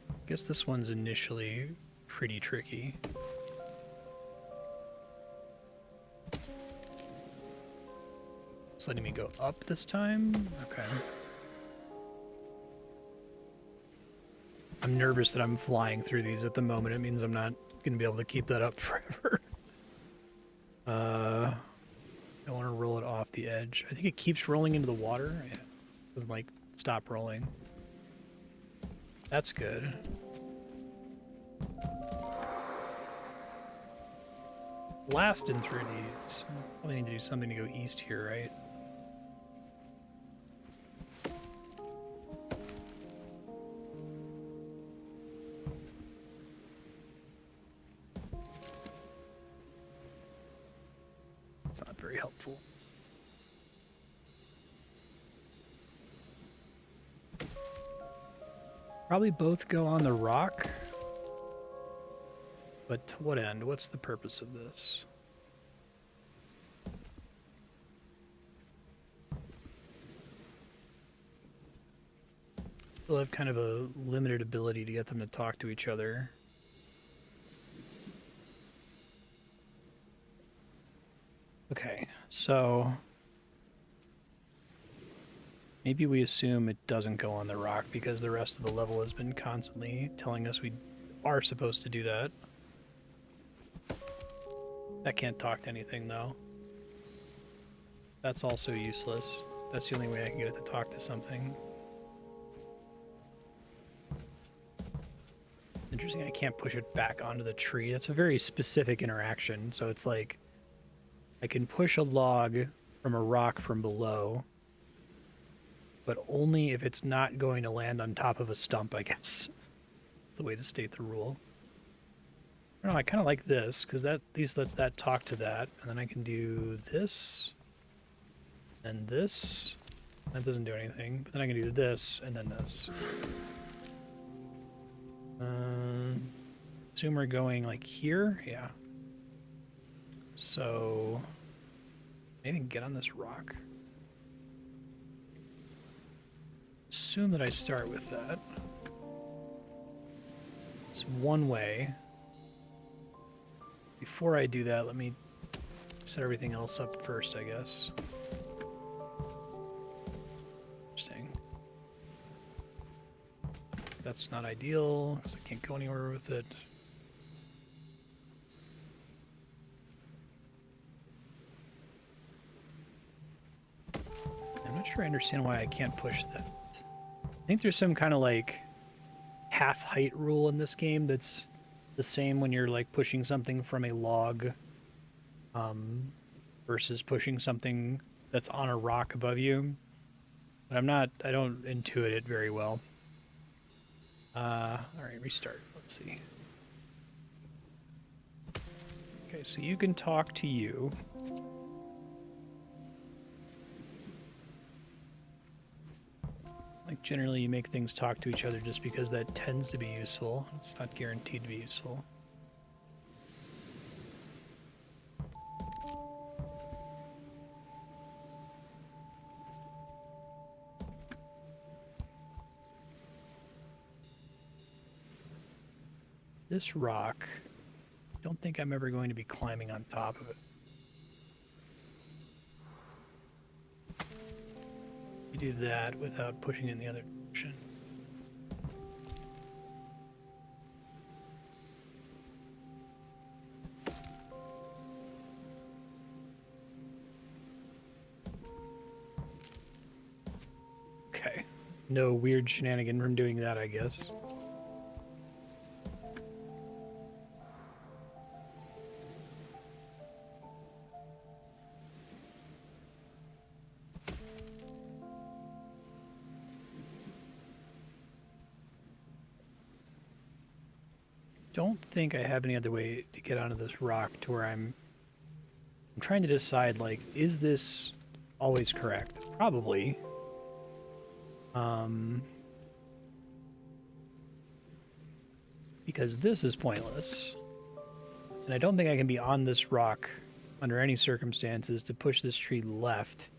I guess this one's initially pretty tricky. It's letting me go up this time? Okay. I'm nervous that I'm flying through these at the moment. It means I'm not going to be able to keep that up forever. I want to roll it off the edge. I think it keeps rolling into the water. Yeah. It doesn't, like, stop rolling. That's good. Blasting through these. Probably need to do something to go east here, right? It's not very helpful. Probably both go on the rock. But to what end? What's the purpose of this? They'll have kind of a limited ability to get them to talk to each other. Okay, so maybe we assume it doesn't go on the rock because the rest of the level has been constantly telling us we are supposed to do that. That can't talk to anything, though. That's also useless. That's the only way I can get it to talk to something. Interesting, I can't push it back onto the tree. That's a very specific interaction, so it's like I can push a log from a rock from below, but only if it's not going to land on top of a stump, I guess. That's the way to state the rule. I don't know, I kind of like this, because that at least lets that talk to that, and then I can do this, and this. That doesn't do anything, but then I can do this, and then this. Assume we're going, like, here? Yeah. So, maybe get on this rock. Assume that I start with that. It's one way. Before I do that, let me set everything else up first, I guess. Interesting. That's not ideal, because I can't go anywhere with it. I'm not sure I understand why I can't push that. I think there's some kind of, like, half-height rule in this game that's the same when you're, like, pushing something from a log versus pushing something that's on a rock above you. But I don't intuit it very well. Alright, restart. Let's see. Okay, so you can talk to you. Like, generally you make things talk to each other just because that tends to be useful. It's not guaranteed to be useful. this rock, I don't think I'm ever going to be climbing on top of it. You do that without pushing it in the other direction. Okay. No weird shenanigan from doing that, I guess. Don't think I have any other way to get onto this rock to where I'm trying to decide, like, is this always correct? Probably. Because this is pointless. And I don't think I can be on this rock under any circumstances to push this tree left.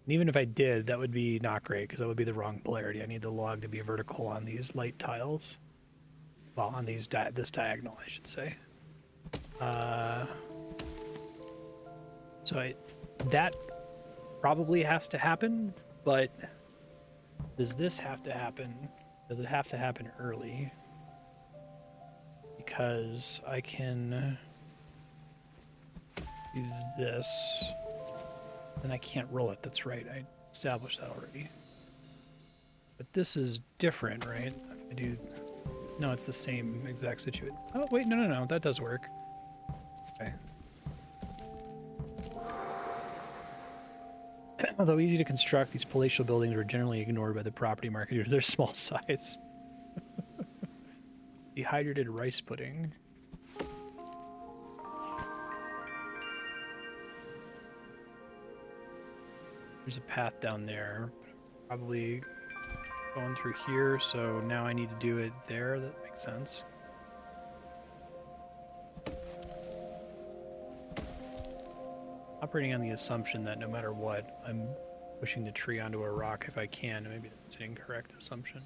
And even if I did, that would be not great because that would be the wrong polarity. I need the log to be vertical on these light tiles. Well, on these this diagonal, I should say. So that probably has to happen, but does this have to happen? Does it have to happen early? Because I can do this, and I can't roll it. That's right. I established that already. But this is different, right? If I do... No, it's the same exact situation. Oh, wait, no. That does work. Okay. Although easy to construct, these palatial buildings are generally ignored by the property market due to their small size. Dehydrated rice pudding. There's a path down there. Probably going through here, so now I need to do it there. That makes sense. Operating on the assumption that no matter what, I'm pushing the tree onto a rock if I can. Maybe that's an incorrect assumption.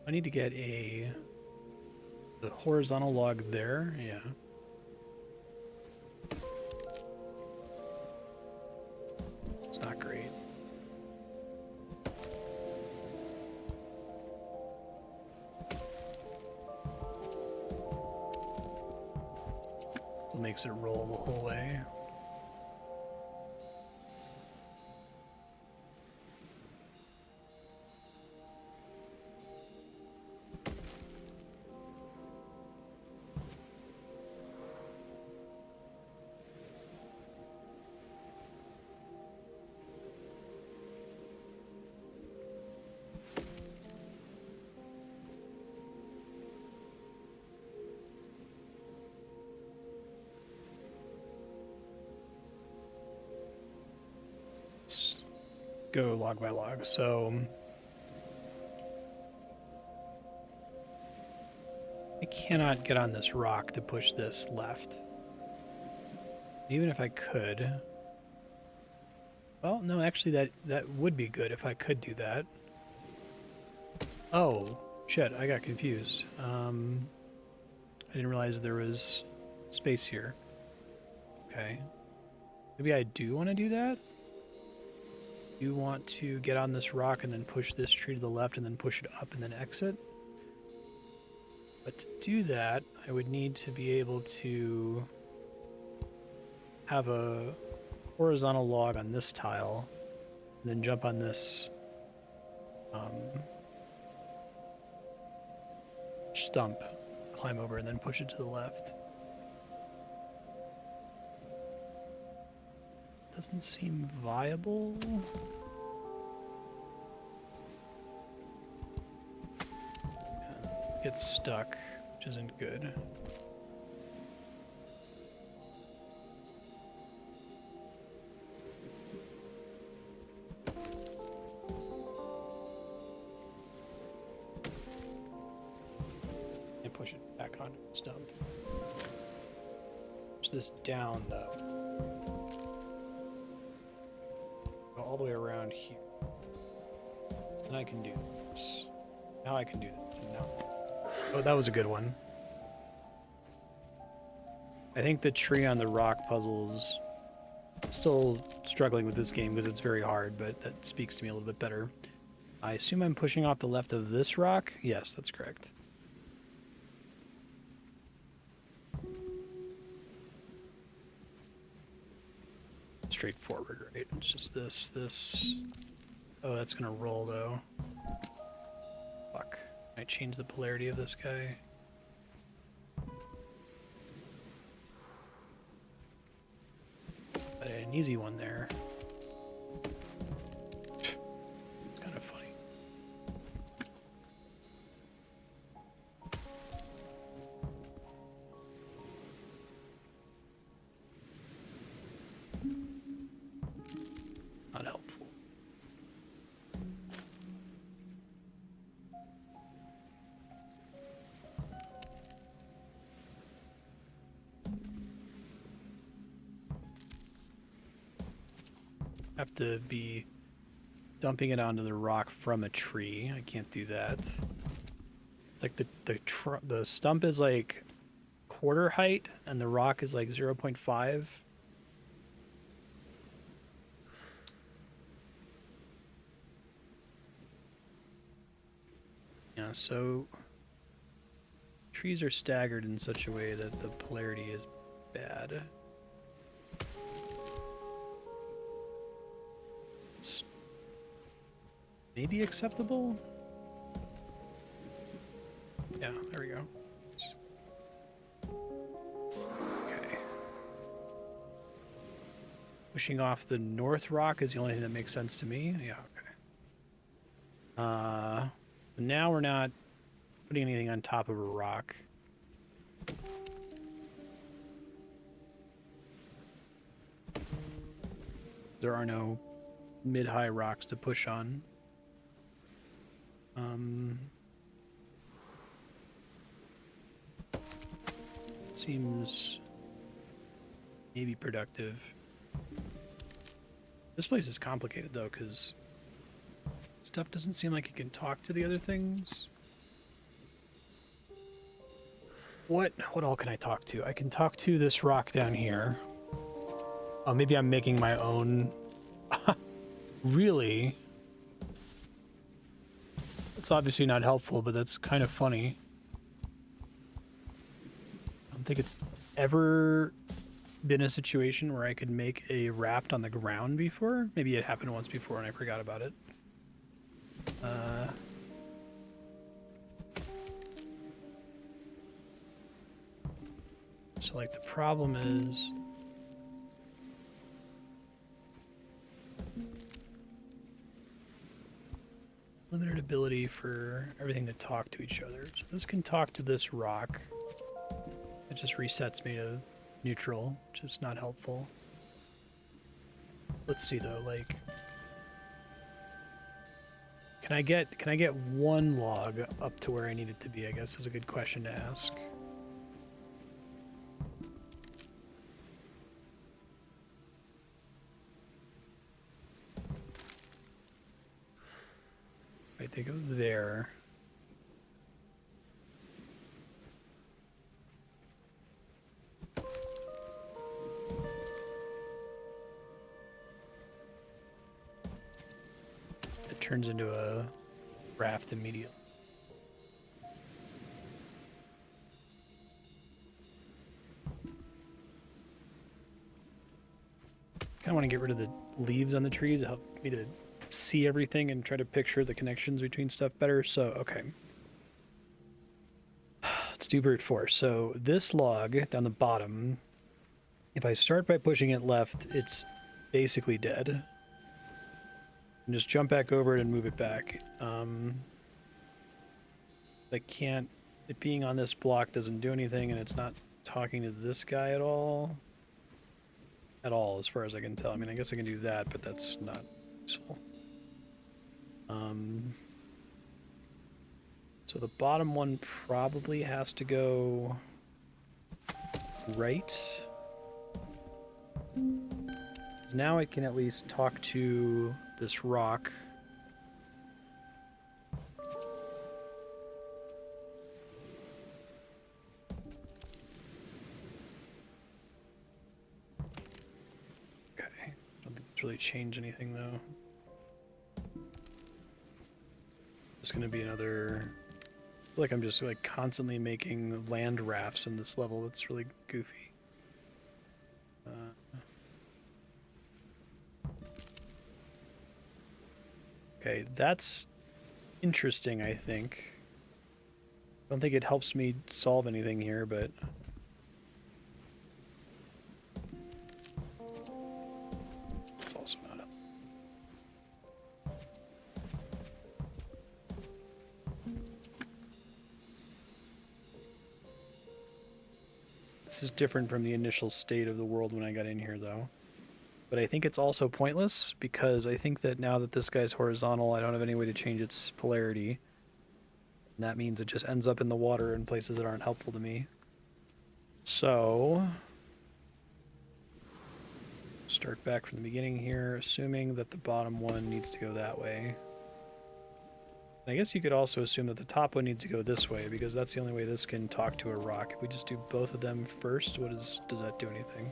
I need to get the horizontal log there, yeah. It's not great. It makes it roll the whole way. Go log by log. So I cannot get on this rock to push this left. Even if I could. Well, no, actually that would be good if I could do that. Oh, shit, I got confused. I didn't realize there was space here. Okay. Maybe I do want to do that? You want to get on this rock and then push this tree to the left and then push it up and then exit. But to do that, I would need to be able to have a horizontal log on this tile and then jump on this stump, climb over and then push it to the left. Doesn't seem viable. Yeah, gets stuck, which isn't good. push it back onto the stump. Push this down, though. Go all the way around here. And I can do this. Now I can do this. And now... Oh, that was a good one. I think the tree on the rock puzzles... I'm still struggling with this game because it's very hard, but that speaks to me a little bit better. I assume I'm pushing off the left of this rock? Yes, that's correct. Straightforward, right? It's just this. Oh, that's gonna roll, though. Fuck. Can I change the polarity of this guy? I had an easy one there. It's kind of funny. Not helpful. Have to be dumping it onto the rock from a tree. I can't do that. It's like the stump is like quarter height and the rock is like 0.5. Yeah, so trees are staggered in such a way that the polarity is bad. It's maybe acceptable? Yeah, there we go. Okay. Pushing off the north rock is the only thing that makes sense to me. Yeah, okay. Now we're not putting anything on top of a rock. There are no mid-high rocks to push on. Seems maybe productive. This place is complicated though, because stuff doesn't seem like it can talk to the other things. What all can I talk to? I can talk to this rock down here. Oh, maybe I'm making my own. Really? It's obviously not helpful, but that's kind of funny. I don't think it's ever been a situation where I could make a raft on the ground before. Maybe it happened once before and I forgot about it. So like the problem is limited ability for everything to talk to each other. So this can talk to this rock. It just resets me to neutral, which is not helpful. Let's see though, like can I get one log up to where I need it to be, I guess is a good question to ask. Right, they go there. It turns into a raft immediately. Kind of want to get rid of the leaves on the trees. It helps me to see everything and try to picture the connections between stuff better. So, okay. Let's do brute force. So this log down the bottom, if I start by pushing it left, it's basically dead. And just jump back over it and move it back. I can't, it being on this block doesn't do anything, and it's not talking to this guy at all. At all, as far as I can tell. I mean, I guess I can do that, but that's not useful. So the bottom one probably has to go right. Now I can at least talk to this rock. Okay, I don't think it's really changed anything though. It's gonna be another... I feel like I'm just like constantly making land rafts in this level. That's really goofy. Okay, that's interesting, I think. I don't think it helps me solve anything here, but... it's also not up. This is different from the initial state of the world when I got in here, though. But I think it's also pointless, because I think that now that this guy's horizontal, I don't have any way to change its polarity. And that means it just ends up in the water in places that aren't helpful to me. So... start back from the beginning here, assuming that the bottom one needs to go that way. And I guess you could also assume that the top one needs to go this way, because that's the only way this can talk to a rock. If we just do both of them first, does that do anything?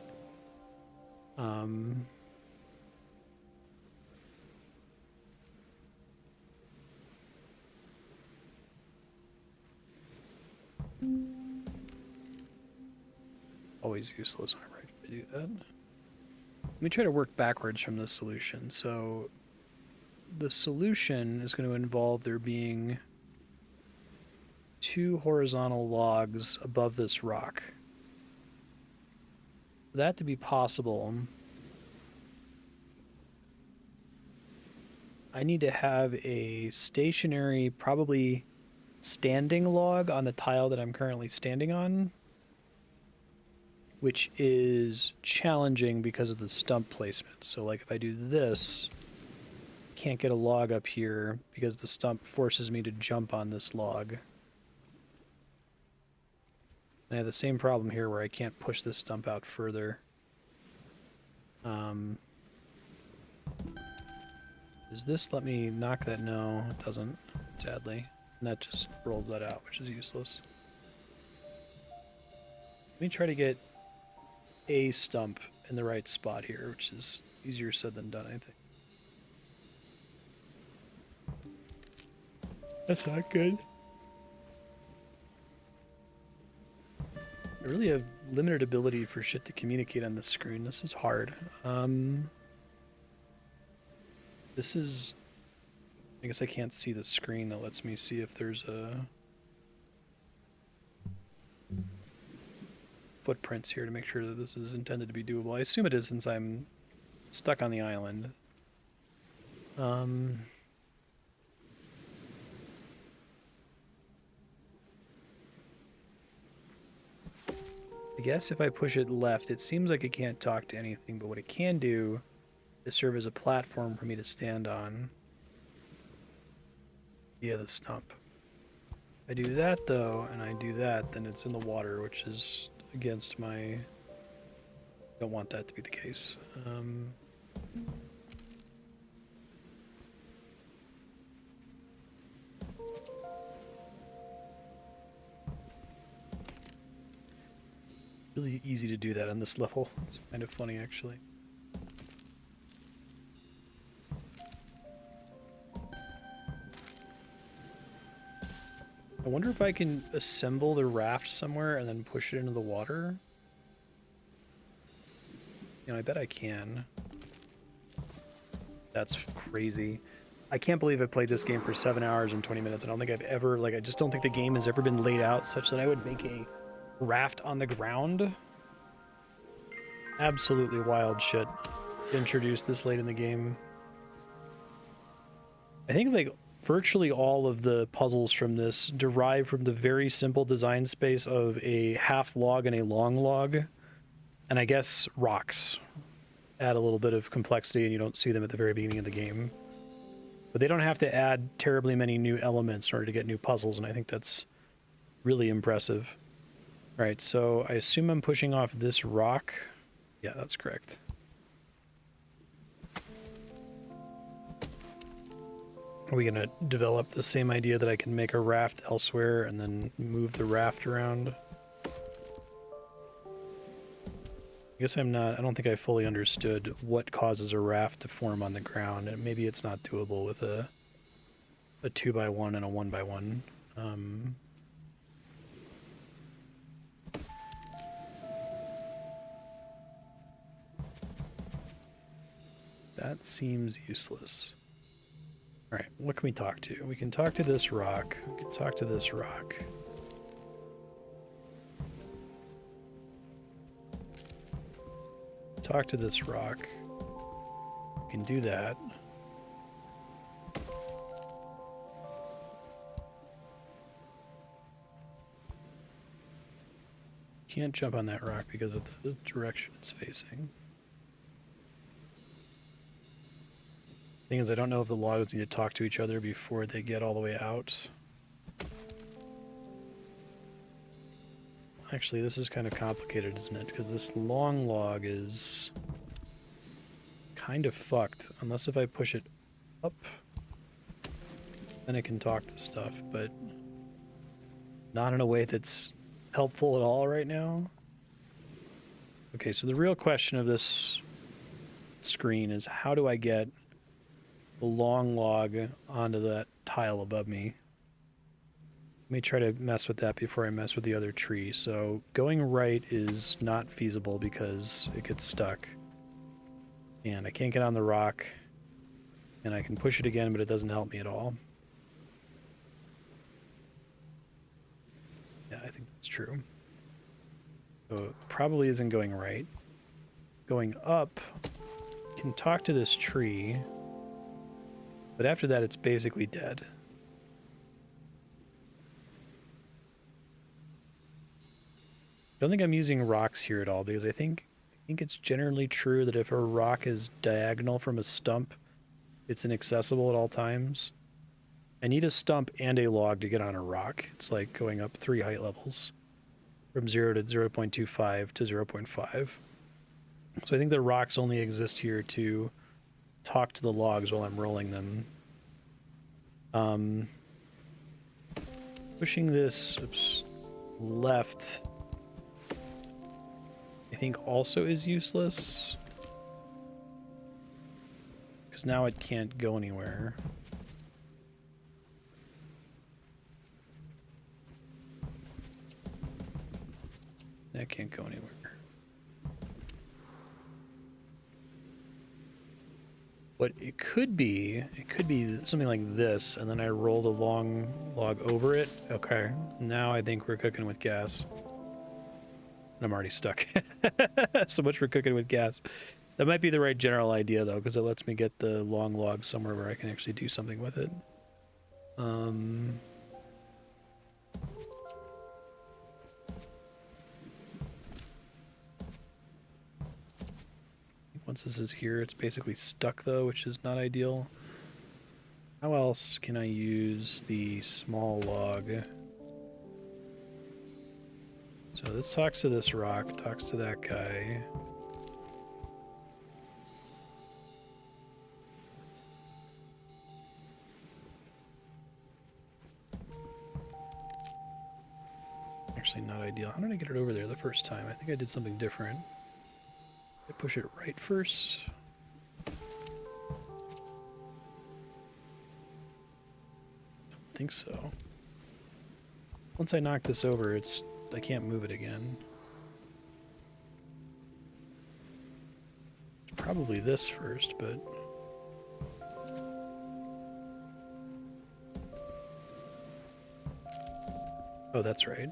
Always useless whenever I try to do that. Let me try to work backwards from the solution. So the solution is going to involve there being 2 horizontal logs above this rock. For that to be possible, I need to have a stationary, probably standing log on the tile that I'm currently standing on, which is challenging because of the stump placement. So like if I do this, can't get a log up here because the stump forces me to jump on this log. And I have the same problem here where I can't push this stump out further. Does this let me knock that? No, it doesn't, sadly. And that just rolls that out, which is useless. Let me try to get a stump in the right spot here, which is easier said than done, I think. That's not good. I really have limited ability for shit to communicate on the screen. This is hard. This is... I guess I can't see the screen that lets me see if there's a... footprints here to make sure that this is intended to be doable. I assume it is since I'm stuck on the island. I guess if I push it left, it seems like it can't talk to anything, but what it can do is serve as a platform for me to stand on. Yeah, the stump. If I do that, though, and I do that, then it's in the water, which is against my... don't want that to be the case. Really easy to do that on this level. It's kind of funny, actually. I wonder if I can assemble the raft somewhere and then push it into the water. You know, I bet I can. That's crazy. I can't believe I played this game for 7 hours and 20 minutes. I don't think I've ever, I just don't think the game has ever been laid out such that I would make a raft on the ground. Absolutely wild shit. Introduced this late in the game. I think, virtually all of the puzzles from this derive from the very simple design space of a half log and a long log. And I guess rocks add a little bit of complexity and you don't see them at the very beginning of the game. But they don't have to add terribly many new elements in order to get new puzzles, and I think that's really impressive. All right, so I assume I'm pushing off this rock. Yeah, that's correct. Are we going to develop the same idea that I can make a raft elsewhere and then move the raft around? I guess I don't think I fully understood what causes a raft to form on the ground, and maybe it's not doable with a 2x1 and a 1x1. That seems useless. All right, what can we talk to? We can talk to this rock. We can talk to this rock. Talk to this rock. We can do that. Can't jump on that rock because of the direction it's facing. Thing is, I don't know if the logs need to talk to each other before they get all the way out. Actually, this is kind of complicated, isn't it? Because this long log is kind of fucked. Unless if I push it up, then it can talk to stuff, but not in a way that's helpful at all right now. Okay, so the real question of this screen is how do I get the long log onto that tile above me? Let me try to mess with that before I mess with the other tree. So going right is not feasible because it gets stuck. And I can't get on the rock. And I can push it again, but it doesn't help me at all. Yeah, I think that's true. So it probably isn't going right. Going up, can talk to this tree. But after that, it's basically dead. I don't think I'm using rocks here at all because I think it's generally true that if a rock is diagonal from a stump, it's inaccessible at all times. I need a stump and a log to get on a rock. It's like going up 3 height levels from 0 to 0.25 to 0.5. So I think the rocks only exist here to talk to the logs while I'm rolling them. Pushing this left, I think also is useless. Because now it can't go anywhere. That can't go anywhere. What it could be something like this, and then I roll the long log over it. Okay, now I think we're cooking with gas. I'm already stuck. So much for cooking with gas. That might be the right general idea, though, because it lets me get the long log somewhere where I can actually do something with it. Once this is here, it's basically stuck, though, which is not ideal. How else can I use the small log? So this talks to this rock, talks to that guy. Actually not ideal. How did I get it over there the first time? I think I did something different. I push it right first. I don't think so. Once I knock this over, I can't move it again. It's probably this first, but oh, that's right.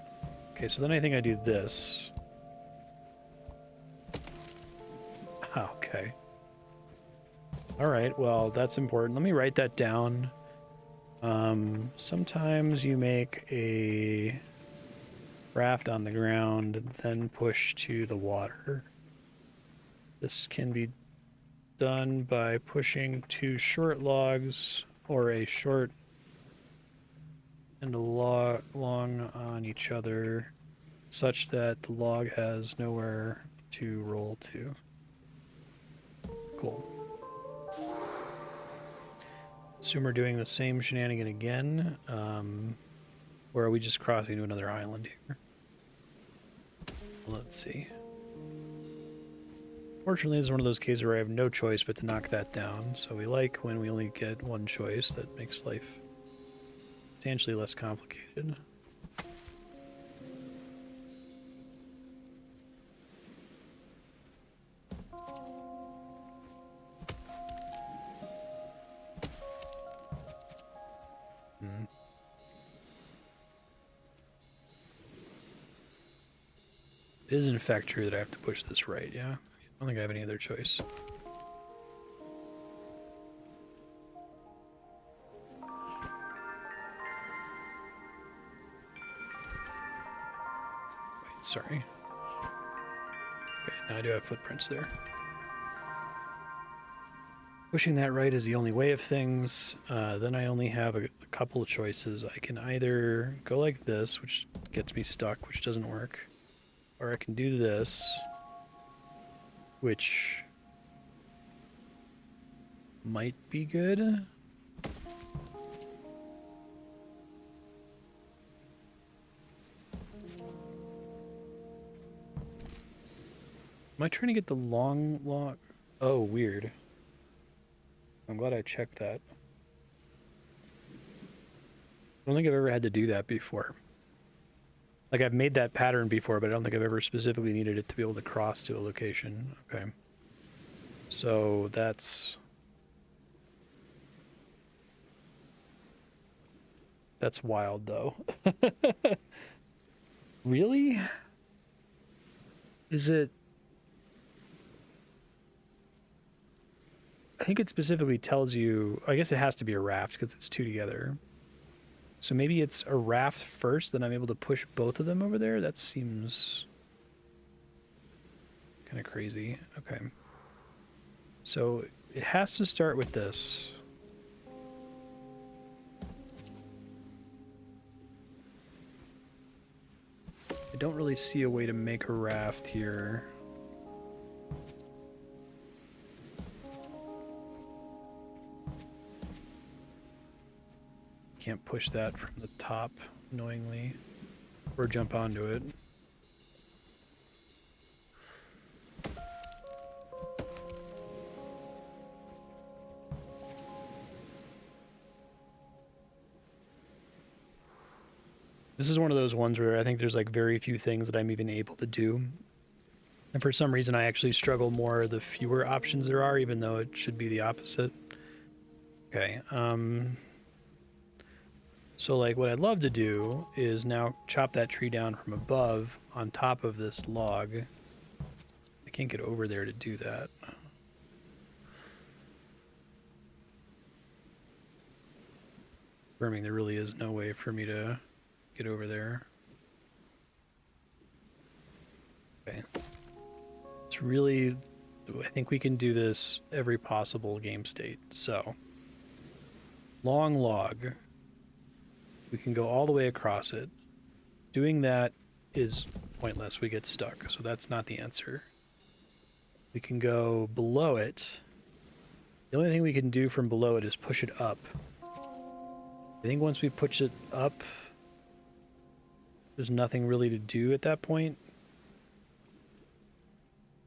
Okay, so then I think I do this. Okay. All right, well, that's important. Let me write that down. Sometimes you make a raft on the ground and then push to the water. This can be done by pushing 2 short logs or a short and a long on each other, such that the log has nowhere to roll to. Cool. Assume we're doing the same shenanigan again, or are we just crossing to another island here? Let's see. Fortunately, this is one of those cases where I have no choice but to knock that down, so we like when we only get one choice. That makes life substantially less complicated. It is in fact true that I have to push this right, yeah? I don't think I have any other choice. Wait, sorry. Okay, now I do have footprints there. Pushing that right is the only way of things. Then I only have a couple of choices. I can either go like this, which gets me stuck, which doesn't work. Or I can do this, which might be good. Am I trying to get the long log? Oh, weird. I'm glad I checked that. I don't think I've ever had to do that before. Like, I've made that pattern before, but I don't think I've ever specifically needed it to be able to cross to a location. Okay. So that's wild, though. Really? Is it... I think it specifically tells you... I guess it has to be a raft, because it's two together. So maybe it's a raft first, then I'm able to push both of them over there? That seems kind of crazy. Okay. So it has to start with this. I don't really see a way to make a raft here. Can't push that from the top, annoyingly, or jump onto it. This is one of those ones where I think there's like very few things that I'm even able to do. And for some reason I actually struggle more the fewer options there are, even though it should be the opposite. Okay, so like what I'd love to do is now chop that tree down from above on top of this log. I can't get over there to do that. Confirming there really is no way for me to get over there. Okay. It's really... I think we can do this every possible game state. So, long log. We can go all the way across it. Doing that is pointless. We get stuck, so that's not the answer. We can go below it. The only thing we can do from below it is push it up. I think once we push it up, there's nothing really to do at that point.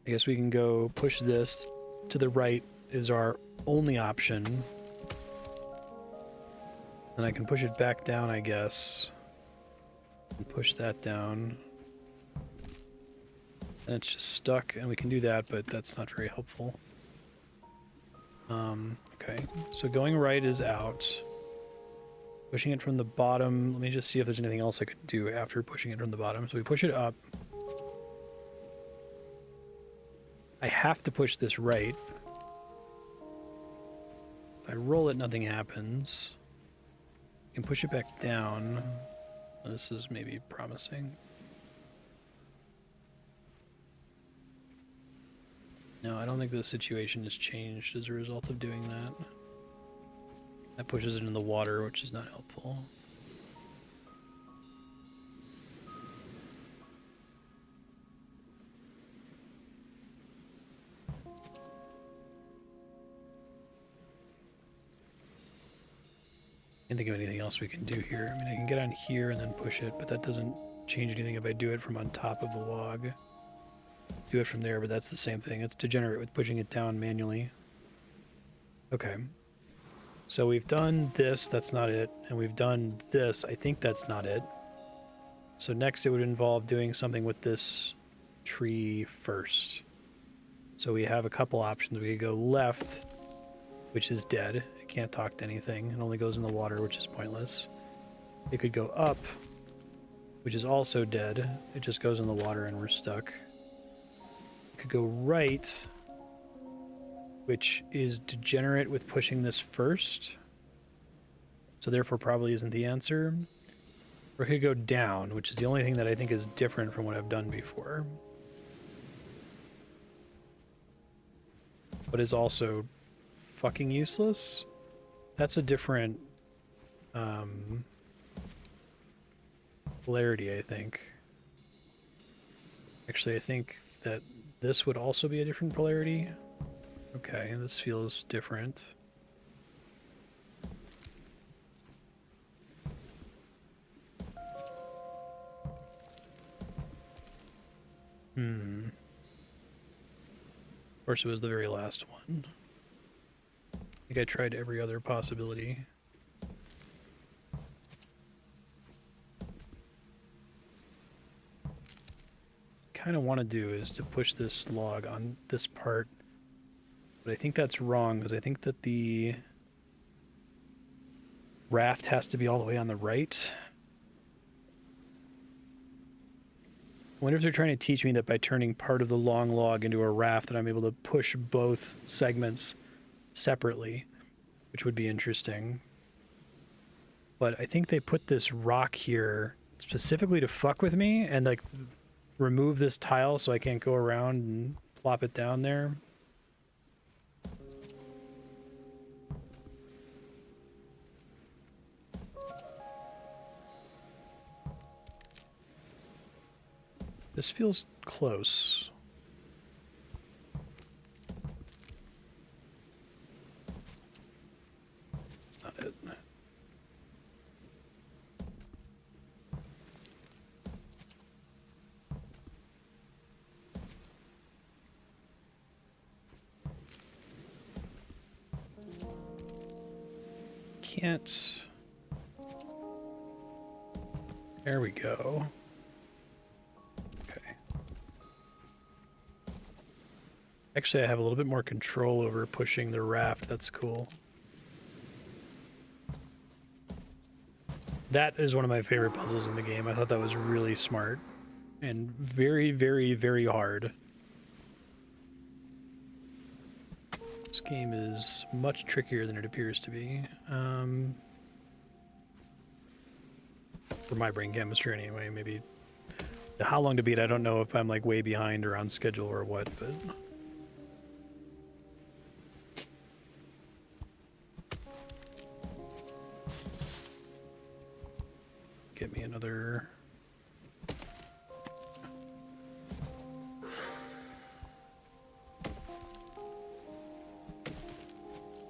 I guess we can go push this to the right is our only option. Then I can push it back down, I guess. And push that down. And it's just stuck, and we can do that, but that's not very helpful. Okay, so going right is out. Pushing it from the bottom. Let me just see if there's anything else I could do after pushing it from the bottom. So we push it up. I have to push this right. If I roll it, nothing happens. I can push it back down. This is maybe promising. No, I don't think the situation has changed as a result of doing that. That pushes it in the water, which is not helpful. Can't think of anything else we can do here. I mean, I can get on here and then push it, but that doesn't change anything if I do it from on top of the log. Do it from there, but that's the same thing. It's degenerate with pushing it down manually. Okay. So we've done this, that's not it. And we've done this, I think that's not it. So next it would involve doing something with this tree first. So we have a couple options. We could go left, which is dead. It can't talk to anything. It only goes in the water, which is pointless. It could go up, which is also dead. It just goes in the water and we're stuck. It could go right, which is degenerate with pushing this first. So therefore probably isn't the answer. Or it could go down, which is the only thing that I think is different from what I've done before. But is also fucking useless. That's a different polarity, I think. Actually, I think that this would also be a different polarity. Okay, this feels different. Of course, it was the very last one. I think I tried every other possibility. Kind of want to do is to push this log on this part, but I think that's wrong because I think that the raft has to be all the way on the right. I wonder if they're trying to teach me that by turning part of the long log into a raft that I'm able to push both segments separately, which would be interesting. But I think they put this rock here specifically to fuck with me and like remove this tile so I can't go around and plop it down there. This feels close. That's not it. Can't. There we go. Actually, I have a little bit more control over pushing the raft. That's cool. That is one of my favorite puzzles in the game. I thought that was really smart and very, very, very hard. This game is much trickier than it appears to be. For my brain chemistry anyway, maybe. How long to beat, I don't know if I'm like way behind or on schedule or what, but... Get me another...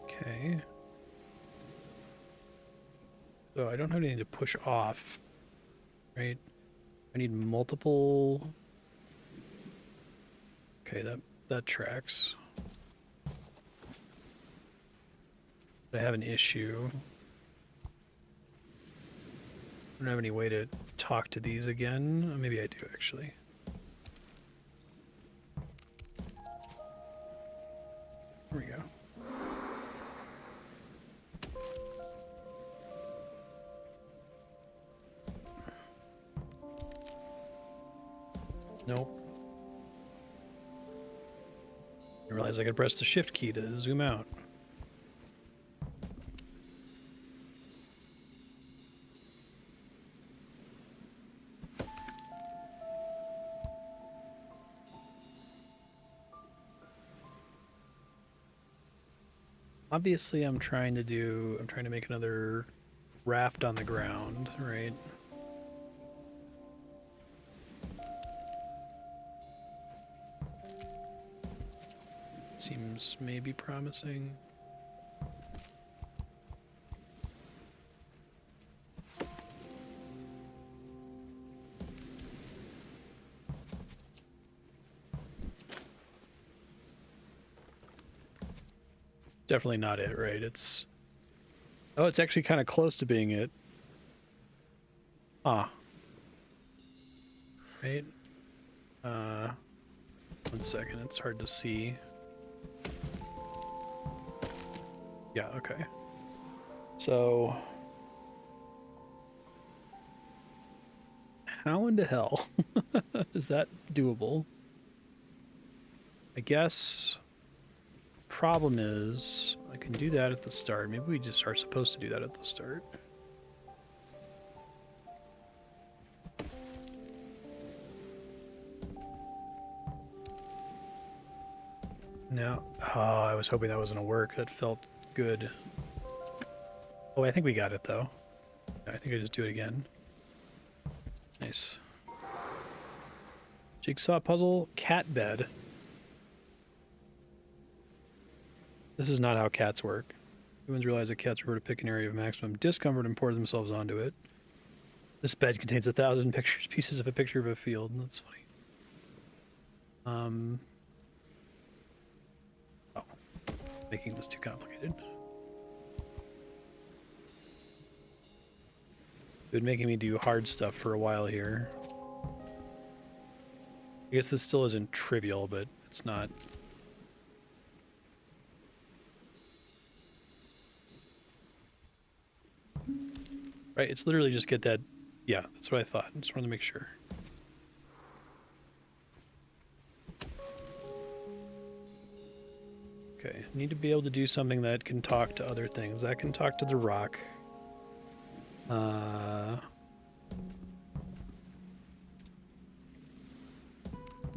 Okay. So I don't have anything to push off, right? I need multiple... Okay, that tracks. But I have an issue. I don't have any way to talk to these again. Maybe I do, actually. There we go. Nope. I realized I could press the shift key to zoom out. Obviously, I'm trying to make another raft on the ground, right? Seems maybe promising. Definitely not it, right? Oh, it's actually kind of close to being it. Ah, right? Uh, 1 second, it's hard to see. Yeah, okay. So, how in the hell is that doable? I guess problem is I can do that at the start. Maybe we just are supposed to do that at the start. No. Oh, I was hoping that was going to work. That felt good. Oh, I think we got it, though. I think I just do it again. Nice. Jigsaw puzzle, cat bed. This is not how cats work. Humans realize that cats prefer to pick an area of maximum discomfort and pour themselves onto it. This bed contains 1,000 pieces of a picture of a field. That's funny. Oh, making this too complicated. Been making me do hard stuff for a while here. I guess this still isn't trivial, but it's not. Right, it's literally just get that. Yeah, that's what I thought. I just wanted to make sure. Okay, need to be able to do something that can talk to other things. That can talk to the rock.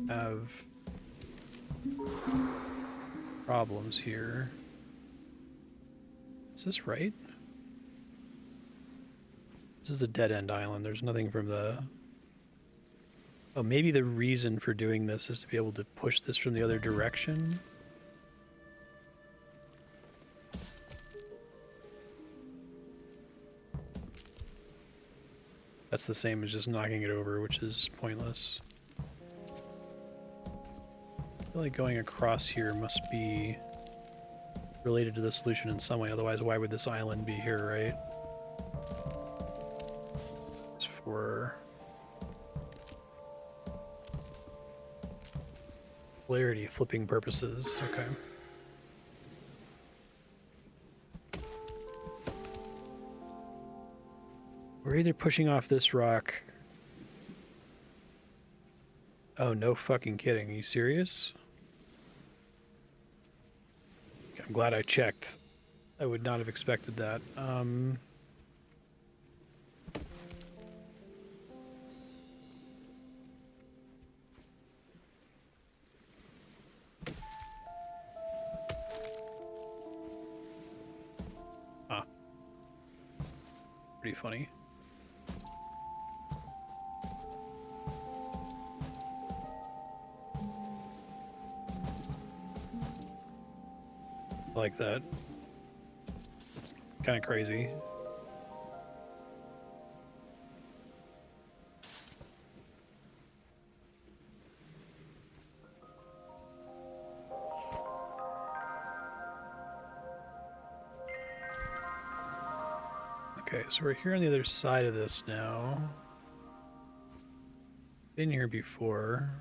Have problems here. Is this right? This is a dead-end island. There's nothing from the... Oh, maybe the reason for doing this is to be able to push this from the other direction? That's the same as just knocking it over, which is pointless. I feel like going across here must be related to the solution in some way, otherwise why would this island be here, right? It's for polarity flipping purposes, okay. We're either pushing off this rock... Oh, no fucking kidding. Are you serious? I'm glad I checked. I would not have expected that. Ah. Pretty funny. I like that. It's kind of crazy. Okay, so we're here on the other side of this now. Been here before.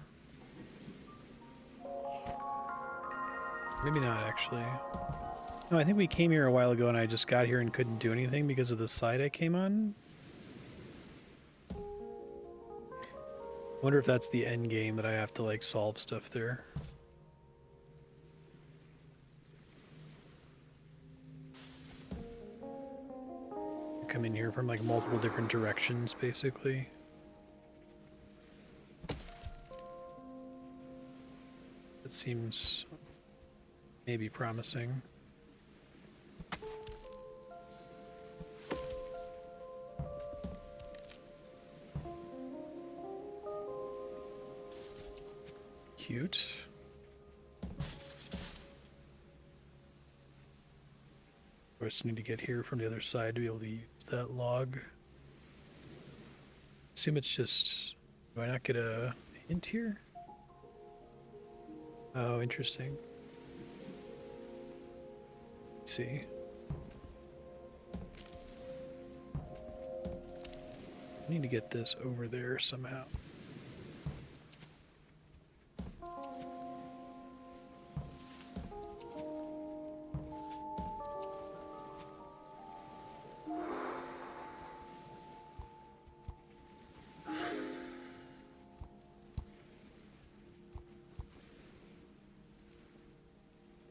Maybe not, actually. No, I think we came here a while ago and I just got here and couldn't do anything because of the side I came on. Wonder if that's the end game that I have to, like, solve stuff there. Come in here from, like, multiple different directions, basically. It seems maybe promising. cute. I just need to get here from the other side to be able to use that log. Assume it's just... Do I not get a hint here? Oh, interesting. Let's see. I need to get this over there somehow.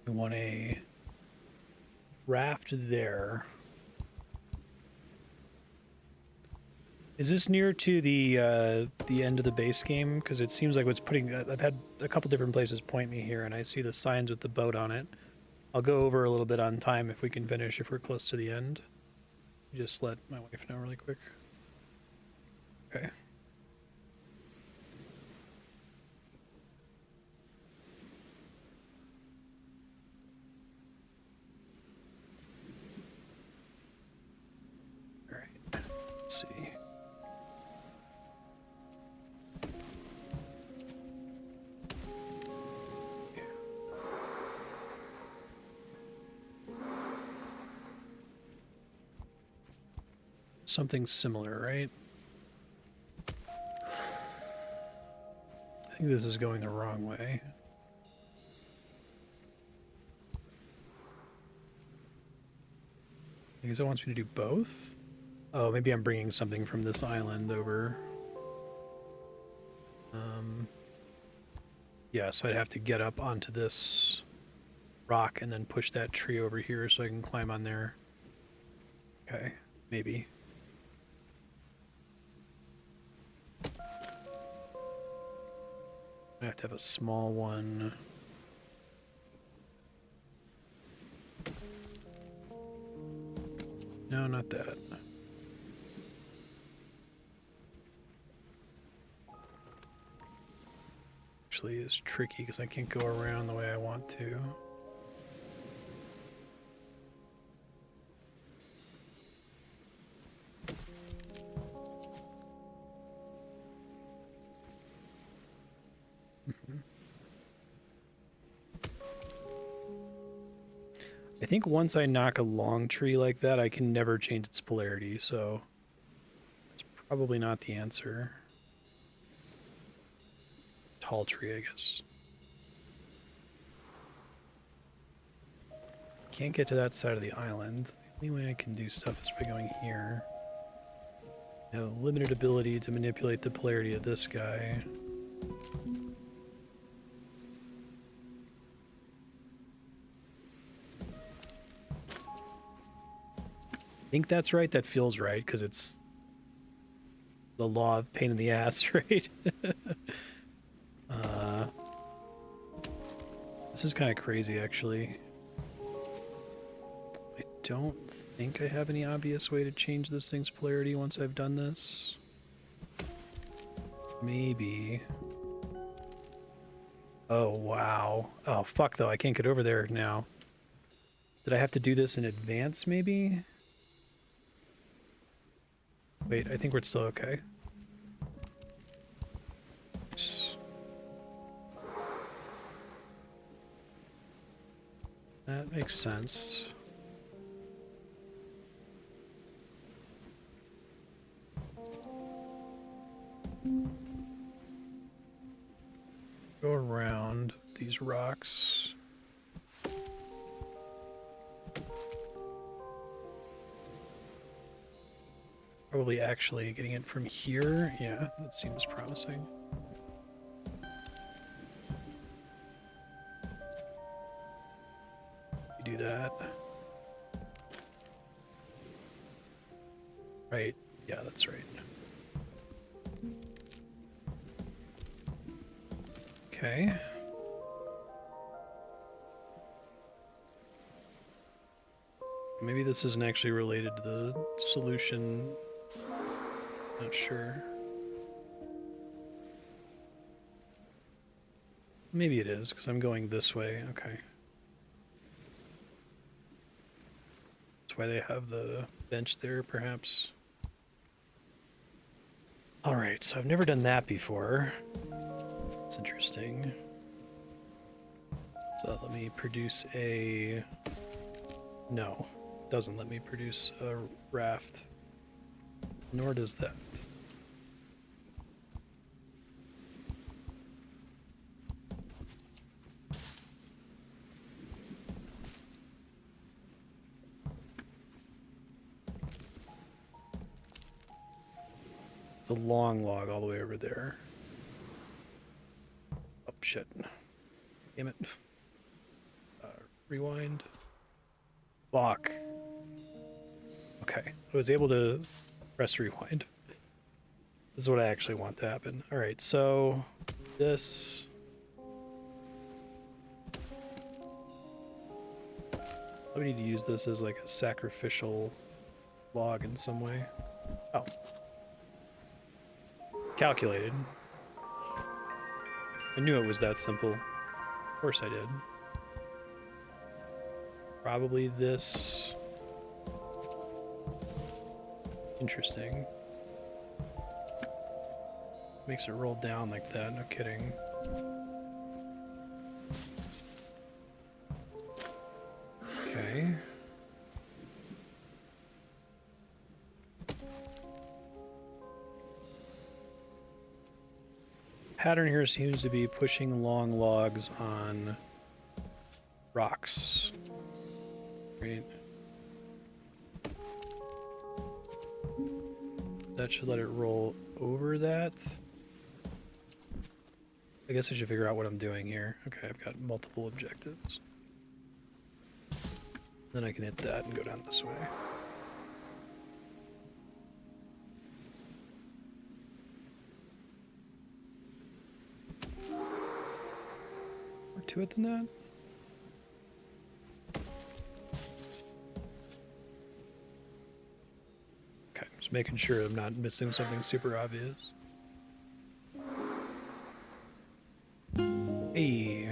I want a raft there. Is this near to the end of the base game? Because it seems like what's putting... I've had a couple different places point me here, and I see the signs with the boat on it. I'll go over a little bit on time if we can finish, if we're close to the end. Just let my wife know really quick. Okay. All right. Let's see. Something similar, right? I think this is going the wrong way. I guess it wants me to do both? Oh, maybe I'm bringing something from this island over. Yeah, so I'd have to get up onto this rock and then push that tree over here so I can climb on there. Okay, maybe. I have to have a small one. No, not that. Actually is tricky because I can't go around the way I want to. I think once I knock a long tree like that, I can never change its polarity, so it's probably not the answer. Tall tree, I guess. Can't get to that side of the island. The only way I can do stuff is by going here. I have limited ability to manipulate the polarity of this guy. I think that's right. That feels right, because it's the law of pain in the ass, right? This is kind of crazy, actually. I don't think I have any obvious way to change this thing's polarity once I've done this. Maybe. Oh, wow. Oh, fuck, though. I can't get over there now. Did I have to do this in advance, maybe? Wait, I think we're still okay. That makes sense. Go around these rocks. Probably actually getting it from here. Yeah, that seems promising. You do that. Right. Yeah, that's right. Okay. Maybe this isn't actually related to the solution. Not sure. Maybe it is, because I'm going this way. Okay. That's why they have the bench there, perhaps. Alright, so I've never done that before. That's interesting. So let me produce a... No, it doesn't let me produce a raft. Nor does that. The long log all the way over there. Oh, shit. Damn it. Rewind. Fuck. Okay, I was able to press rewind. This is what I actually want to happen. Alright, so this... I need to use this as like a sacrificial log in some way. Oh. Calculated. I knew it was that simple. Of course I did. Probably this. Interesting. Makes it roll down like that, no kidding. Okay. Pattern here seems to be pushing long logs on rocks. Right. That should let it roll over that. I guess I should figure out what I'm doing here. Okay, I've got multiple objectives. Then I can hit that and go down this way. More to it than that? Okay, just making sure I'm not missing something super obvious. Hey.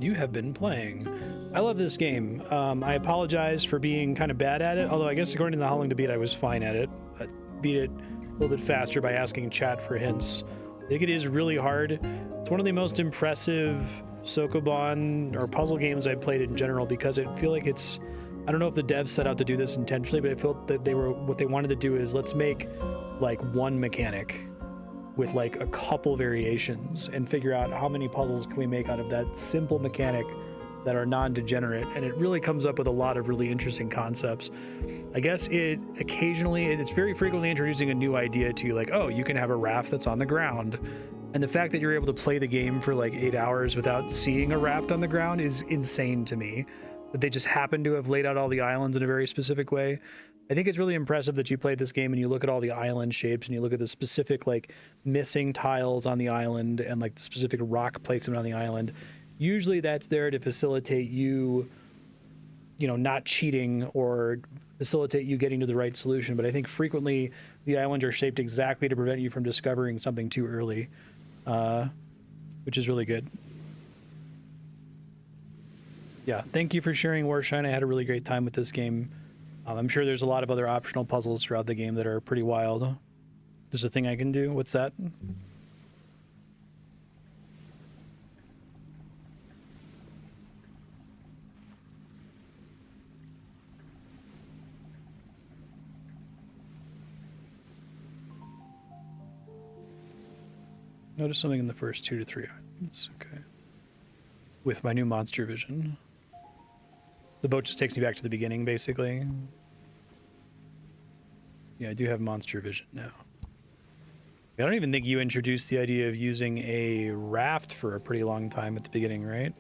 You have been playing. I love this game. I apologize for being kind of bad at it, although I guess according to the How Long to Beat, I was fine at it. I beat it a little bit faster by asking chat for hints. I think it is really hard. It's one of the most impressive Sokoban or puzzle games I've played in general because I feel like it's... I don't know if the devs set out to do this intentionally, but I felt that what they wanted to do is let's make like one mechanic with like a couple variations and figure out how many puzzles can we make out of that simple mechanic that are non-degenerate, and it really comes up with a lot of really interesting concepts. I guess it's very frequently introducing a new idea to you, like, oh, you can have a raft that's on the ground, and the fact that you're able to play the game for like 8 hours without seeing a raft on the ground is insane to me. That they just happen to have laid out all the islands in a very specific way. I think it's really impressive that you played this game and you look at all the island shapes and you look at the specific like missing tiles on the island and like the specific rock placement on the island. Usually that's there to facilitate you, not cheating or facilitate you getting to the right solution. But I think frequently the islands are shaped exactly to prevent you from discovering something too early, which is really good. Yeah, thank you for sharing Warshine. I had a really great time with this game. I'm sure there's a lot of other optional puzzles throughout the game that are pretty wild. There's a thing I can do. What's that? Notice something in the first 2 to 3 islands. Okay. With my new monster vision. The boat just takes me back to the beginning, basically. Yeah, I do have monster vision now. I don't even think you introduced the idea of using a raft for a pretty long time at the beginning, right?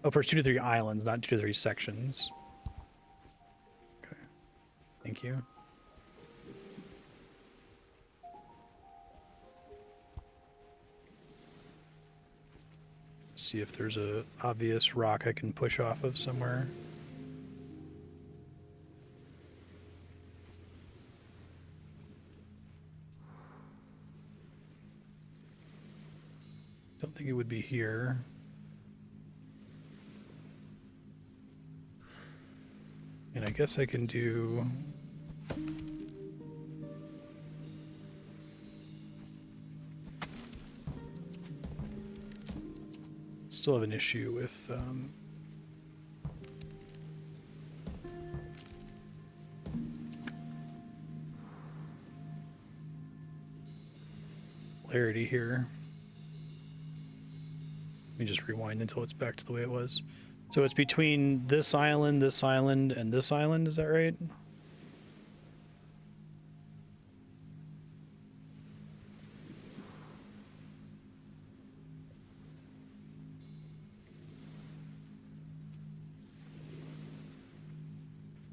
Oh, first 2 to 3 islands, not 2 to 3 sections. Okay. Thank you. See if there's a obvious rock I can push off of somewhere. think it would be here. And I guess I can do... Still have an issue with... clarity here. Let me just rewind until it's back to the way it was. So it's between this island, and this island, is that right?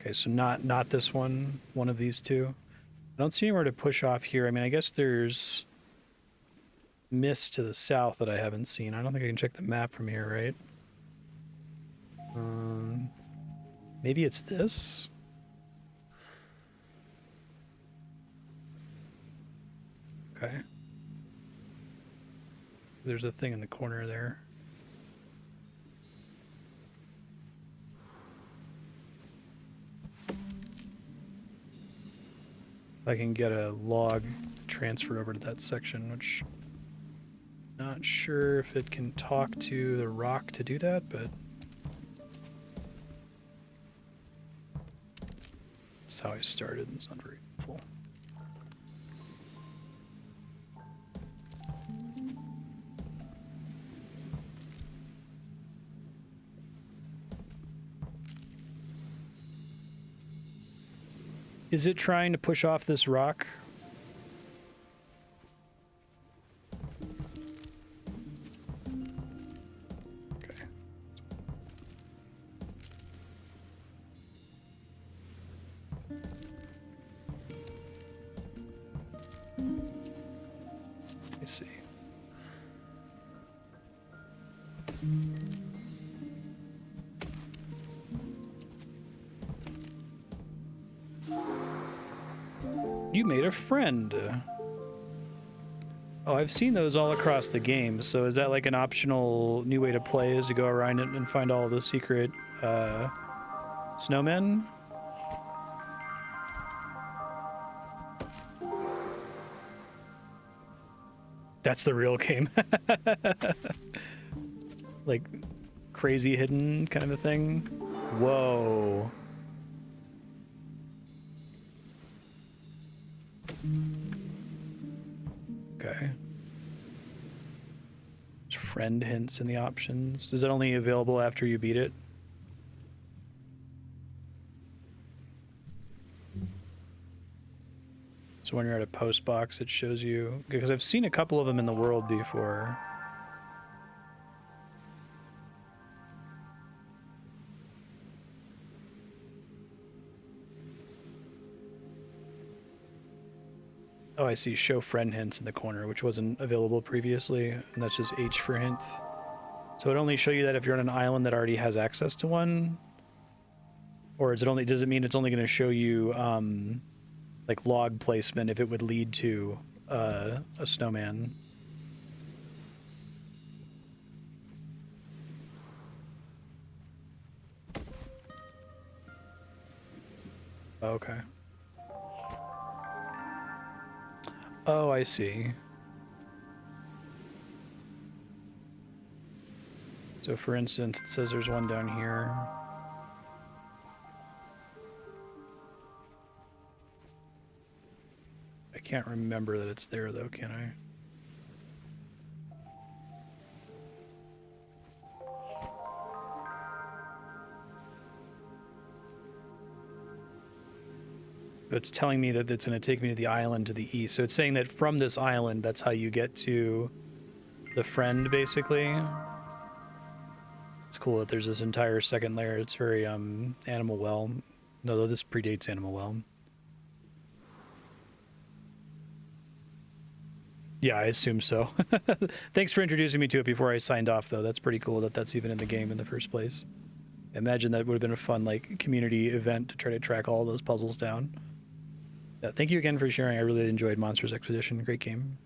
Okay, so not this one of these two. I don't see anywhere to push off here. I mean, I guess there's mist to the south that I haven't seen. I don't think I can check the map from here, right? Maybe it's this? Okay. There's a thing in the corner there. I can get a log transferred over to that section, which... Not sure if it can talk to the rock to do that, but... That's how I started. It's not very helpful. Is it trying to push off this rock? See. You made a friend. Oh, I've seen those all across the game. So is that like an optional new way to play, is to go around and find all the secret snowmen? That's the real game. Like, crazy hidden kind of a thing. Whoa. Okay. There's friend hints in the options. Is it only available after you beat it? So when you're at a post box, it shows you, because I've seen a couple of them in the world before. Oh, I see. Show friend hints in the corner, which wasn't available previously, and that's just H for hint. So it only show you that if you're on an island that already has access to one, or is it only? Does it mean it's only going to show you like log placement if it would lead to a snowman? Okay. Oh, I see. So for instance, it says there's one down here. I can't remember that it's there though, can I? It's telling me that it's going to take me to the island to the east. So it's saying that from this island, that's how you get to the friend, basically. It's cool that there's this entire second layer. It's very Animal Well. No, this predates Animal Well. Yeah, I assume so. Thanks for introducing me to it before I signed off, though. That's pretty cool that that's even in the game in the first place. Imagine that would have been a fun, like, community event to try to track all those puzzles down. Yeah, thank you again for sharing. I really enjoyed Monsters Expedition. Great game.